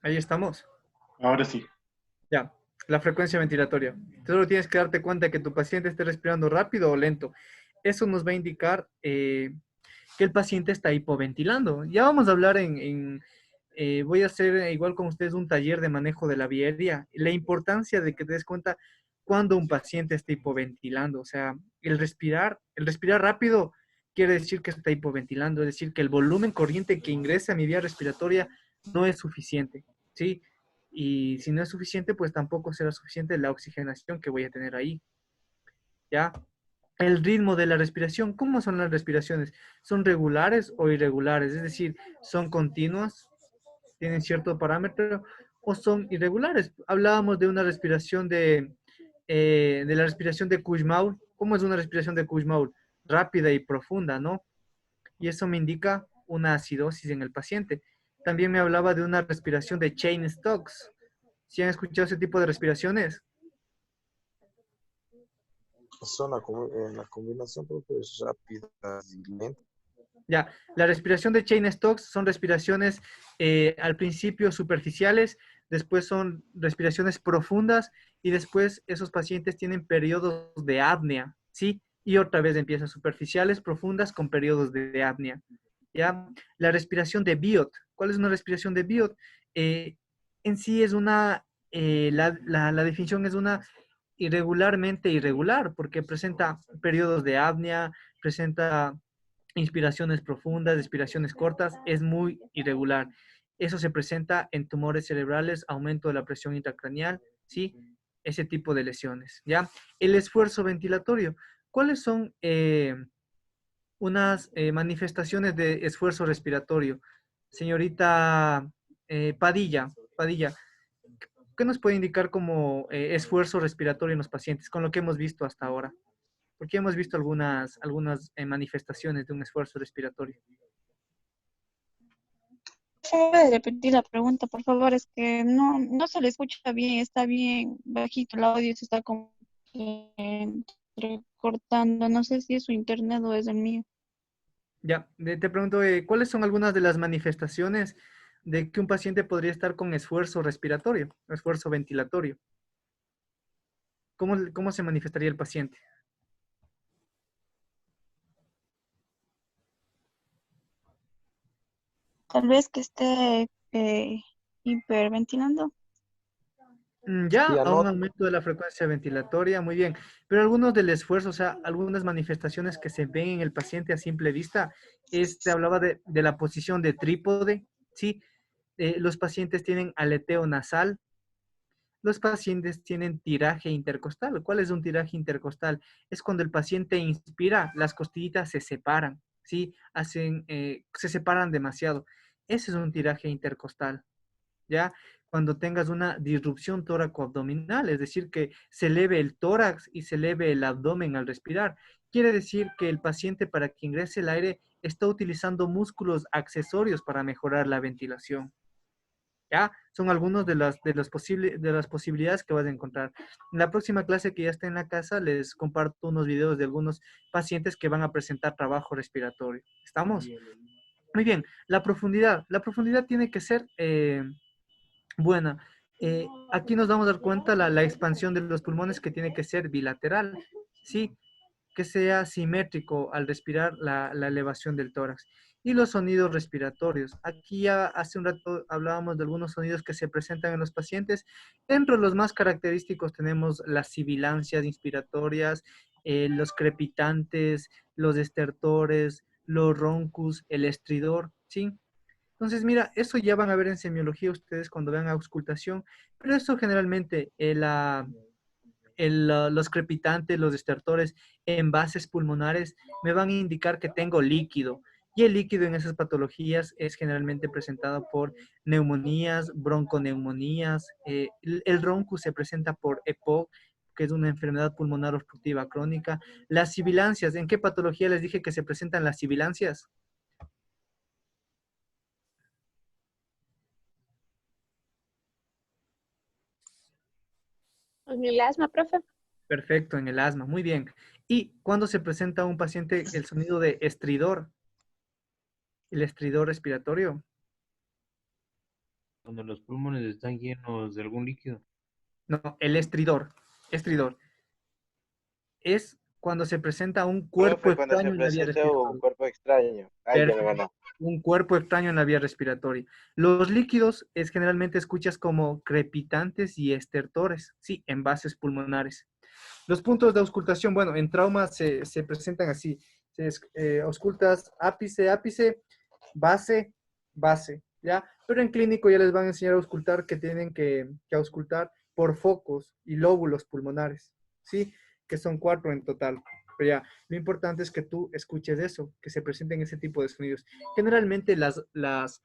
Ahí estamos. Ahora sí. Ya, la frecuencia ventilatoria. Tú solo tienes que darte cuenta que tu paciente esté respirando rápido o lento. Eso nos va a indicar que el paciente está hipoventilando. Ya vamos a hablar voy a hacer igual con ustedes un taller de manejo de la vía aérea. La importancia de que te des cuenta cuando un paciente está hipoventilando. O sea, el respirar rápido quiere decir que está hipoventilando, es decir, que el volumen corriente que ingresa a mi vía respiratoria no es suficiente, ¿sí? Y si no es suficiente, pues tampoco será suficiente la oxigenación que voy a tener ahí, ¿ya? El ritmo de la respiración, ¿cómo son las respiraciones? ¿Son regulares o irregulares? Es decir, ¿son continuas? ¿Tienen cierto parámetro? ¿O son irregulares? Hablábamos de una respiración de la respiración de Kussmaul. ¿Cómo es una respiración de Kussmaul? Rápida y profunda, ¿no? Y eso me indica una acidosis en el paciente. También me hablaba de una respiración de Cheyne-Stokes. ¿Sí han escuchado ese tipo de respiraciones? La combinación porque es rápida y lenta. Ya, la respiración de Cheyne-Stokes son respiraciones al principio superficiales, después son respiraciones profundas y después esos pacientes tienen periodos de apnea, ¿sí? Y otra vez empiezan superficiales, profundas con periodos de apnea. ¿Ya? La respiración de Biot. ¿Cuál es una respiración de Biot? En sí es la definición es una irregularmente irregular, porque presenta periodos de apnea, presenta inspiraciones profundas, expiraciones cortas, es muy irregular. Eso se presenta en tumores cerebrales, aumento de la presión intracraneal, ¿sí? Ese tipo de lesiones, ¿ya? El esfuerzo ventilatorio. ¿Cuáles son unas manifestaciones de esfuerzo respiratorio? Señorita Padilla, ¿qué nos puede indicar como esfuerzo respiratorio en los pacientes con lo que hemos visto hasta ahora? Porque hemos visto algunas manifestaciones de un esfuerzo respiratorio. ¿Puede repetir la pregunta, por favor? Es que no se le escucha bien, está bien bajito el audio, se está como cortando. No sé si es su internet o es el mío. Ya, te pregunto, ¿cuáles son algunas de las manifestaciones de que un paciente podría estar con esfuerzo respiratorio, esfuerzo ventilatorio? ¿Cómo se manifestaría el paciente? Tal vez que esté hiperventilando. Ya, a un aumento de la frecuencia ventilatoria, muy bien. Pero algunos del esfuerzo, o sea, algunas manifestaciones que se ven en el paciente a simple vista, te hablaba de la posición de trípode, ¿sí? Los pacientes tienen aleteo nasal, los pacientes tienen tiraje intercostal. ¿Cuál es un tiraje intercostal? Es cuando el paciente inspira, las costillitas se separan, ¿sí? Se separan demasiado. Ese es un tiraje intercostal, ¿ya? Cuando tengas una disrupción tóraco-abdominal, es decir, que se eleve el tórax y se eleve el abdomen al respirar. Quiere decir que el paciente, para que ingrese el aire, está utilizando músculos accesorios para mejorar la ventilación. ¿Ya? Son algunos de las posibilidades que vas a encontrar. En la próxima clase que ya esté en la casa, les comparto unos videos de algunos pacientes que van a presentar trabajo respiratorio. ¿Estamos? Muy bien. La profundidad. La profundidad tiene que ser buena. Aquí nos vamos a dar cuenta la expansión de los pulmones que tiene que ser bilateral. ¿Sí? Que sea simétrico al respirar la elevación del tórax. Y los sonidos respiratorios. Aquí ya hace un rato hablábamos de algunos sonidos que se presentan en los pacientes. Dentro de los más característicos tenemos las sibilancias inspiratorias, los crepitantes, los estertores, los roncus, el estridor, ¿sí? Entonces, mira, eso ya van a ver en semiología ustedes cuando vean auscultación, pero eso generalmente los crepitantes, los estertores en bases pulmonares me van a indicar que tengo líquido. Y el líquido en esas patologías es generalmente presentado por neumonías, bronconeumonías. El roncus se presenta por EPOC, que es una enfermedad pulmonar obstructiva crónica. Las sibilancias, ¿en qué patología les dije que se presentan las sibilancias? ¿En el asma, profe? Perfecto, en el asma, muy bien. ¿Y cuándo se presenta a un paciente el sonido de estridor? El estridor respiratorio. Cuando los pulmones están llenos de algún líquido. No, el estridor. Estridor. Es cuando se presenta un cuerpo Profe, cuando se extraño en la vía presenta un respiratoria. cuerpo extraño. Ay, ya me Perfecto. ganó. Un cuerpo extraño en la vía respiratoria. Los líquidos es generalmente escuchas como crepitantes y estertores, sí, en bases pulmonares. Los puntos de auscultación, bueno, en trauma se presentan así. Auscultas ápice, ápice, base, base, ¿ya? Pero en clínico ya les van a enseñar a auscultar que tienen que auscultar por focos y lóbulos pulmonares, ¿sí? Que son 4 en total. Pero ya, lo importante es que tú escuches eso, que se presenten ese tipo de sonidos. Generalmente las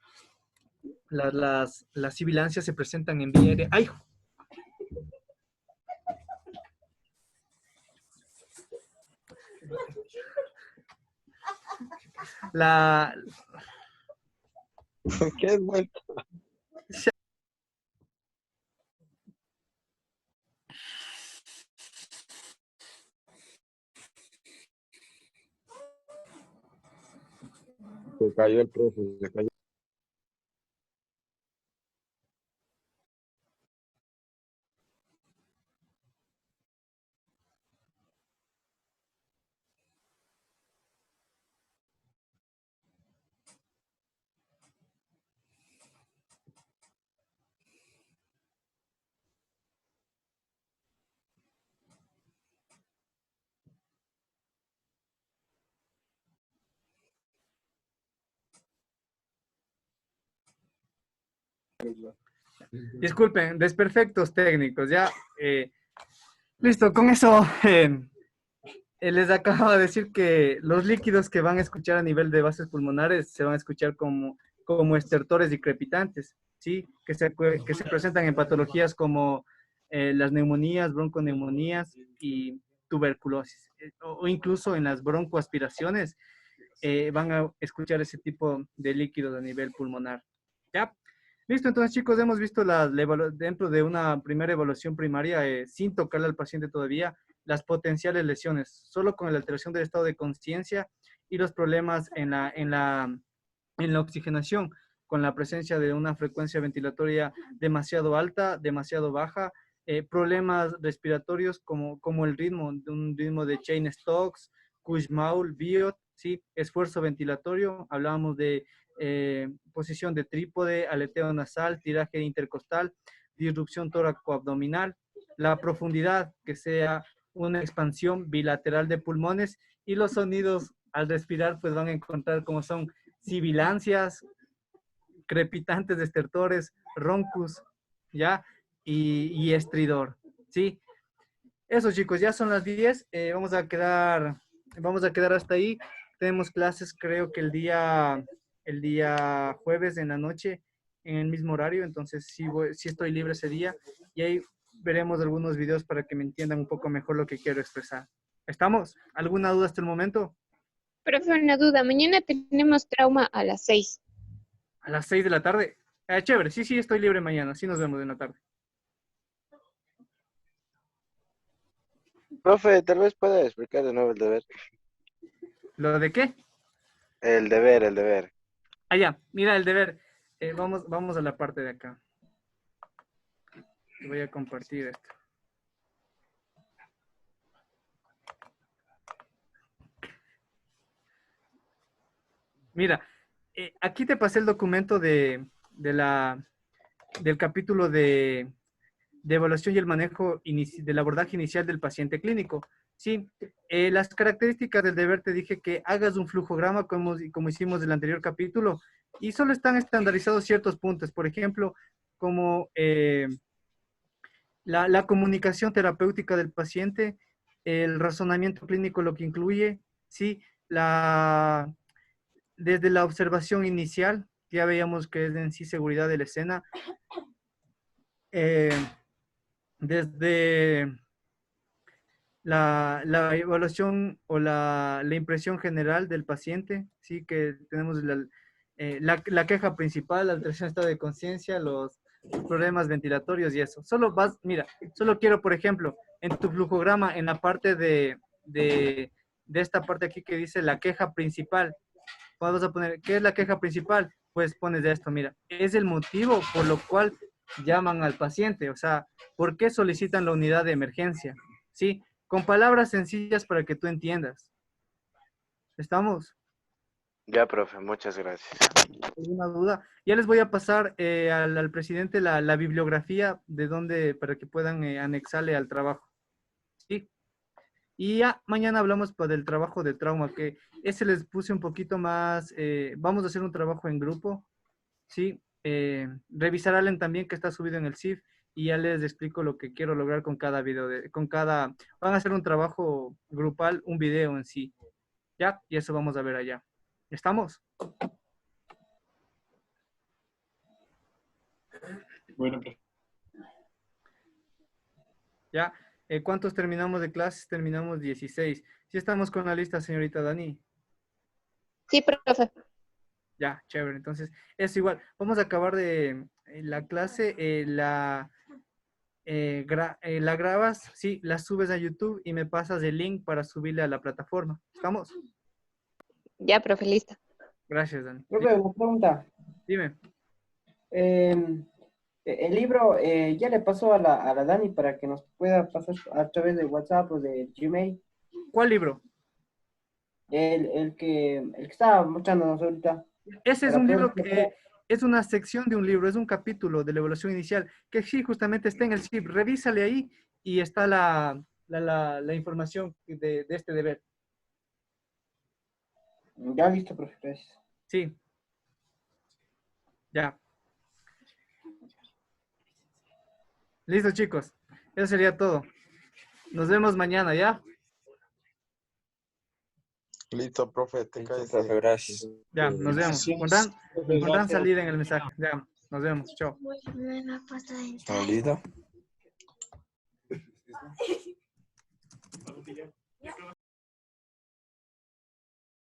sibilancias se presentan en vía aérea. ¡Ay! ¿Qué es vuelta? Se cayó el profe, se cayó. Disculpen, desperfectos técnicos, ya. Listo, con eso les acabo de decir que los líquidos que van a escuchar a nivel de bases pulmonares se van a escuchar como estertores y crepitantes, ¿sí? Que se presentan en patologías como las neumonías, bronconeumonías y tuberculosis, o incluso en las broncoaspiraciones van a escuchar ese tipo de líquidos a nivel pulmonar, ¿ya? Listo, entonces chicos, hemos visto dentro de una primera evaluación primaria, sin tocarle al paciente todavía, las potenciales lesiones, solo con la alteración del estado de conciencia y los problemas en la oxigenación, con la presencia de una frecuencia ventilatoria demasiado alta, demasiado baja, problemas respiratorios como el ritmo, de un ritmo de Cheyne-Stokes, Kussmaul, Biot, ¿sí? Esfuerzo ventilatorio, hablábamos de posición de trípode, aleteo nasal, tiraje intercostal, disrupción tóraco-abdominal, la profundidad, que sea una expansión bilateral de pulmones, y los sonidos al respirar pues van a encontrar como son sibilancias, crepitantes de estertores, roncus, ¿ya? Y estridor, ¿sí? Eso chicos, ya son las 10, vamos a quedar hasta ahí. Tenemos clases creo que el día jueves en la noche, en el mismo horario, entonces sí estoy libre ese día, y ahí veremos algunos videos para que me entiendan un poco mejor lo que quiero expresar. ¿Estamos? ¿Alguna duda hasta el momento? Profe, una duda. Mañana tenemos trauma a las 6. A las 6 de la tarde. Chévere, sí, estoy libre mañana. Sí nos vemos en la tarde. Profe, tal vez pueda explicar de nuevo el deber. ¿Lo de qué? El deber. Ah, ya. Mira, el deber. Vamos a la parte de acá. Voy a compartir esto. Mira, aquí te pasé el documento del capítulo de evaluación y el manejo del abordaje inicial del paciente clínico. Sí, las características del deber te dije que hagas un flujograma como hicimos del anterior capítulo y solo están estandarizados ciertos puntos. Por ejemplo, como la comunicación terapéutica del paciente, el razonamiento clínico, lo que incluye, sí, desde la observación inicial, ya veíamos que es en sí seguridad de la escena, desde la evaluación o la impresión general del paciente, sí, que tenemos la queja principal, la alteración de estado de conciencia, los problemas ventilatorios y eso. Mira, solo quiero, por ejemplo, en tu flujograma, en la parte de esta parte aquí que dice la queja principal, vamos a poner, ¿qué es la queja principal? Pues pones de esto, mira, es el motivo por lo cual llaman al paciente, o sea, ¿por qué solicitan la unidad de emergencia? ¿Sí? Con palabras sencillas para que tú entiendas. ¿Estamos? Ya, profe, muchas gracias. ¿Alguna duda? Ya les voy a pasar al presidente la bibliografía para que puedan anexarle al trabajo. ¿Sí? Y ya mañana hablamos del trabajo de trauma, que ese les puse un poquito más, vamos a hacer un trabajo en grupo, ¿sí? Revisar Allen también, que está subido en el CIF, y ya les explico lo que quiero lograr con cada video, van a hacer un trabajo grupal, un video en sí, ¿ya? Y eso vamos a ver allá. ¿Estamos? Bueno, profe. ¿Ya? ¿Cuántos terminamos de clases? Terminamos 16. ¿Sí estamos con la lista, señorita Dani? Sí, profe. Ya, chévere. Entonces, es igual. Vamos a acabar de la clase. La grabas, sí, la subes a YouTube y me pasas el link para subirle a la plataforma. ¿Estamos? Ya, profe, lista. Gracias, Dani. Profe, una pregunta. Dime. El libro ya le pasó a la Dani para que nos pueda pasar a través de WhatsApp o de Gmail. ¿Cuál libro? El que estaba mostrándonos ahorita. Ese es Para un poder libro que es una sección de un libro, es un capítulo de la evaluación inicial, que sí, justamente está en el CIP. Revísale ahí y está la información de este deber. Ya listo, profe, gracias. Sí. Ya. Listo, chicos. Eso sería todo. Nos vemos mañana, ¿ya? Listo, profe, te caes. Profe, gracias. Ya, nos vemos. Pondrán salida en el mensaje. Ya, nos vemos. Chao. Salida.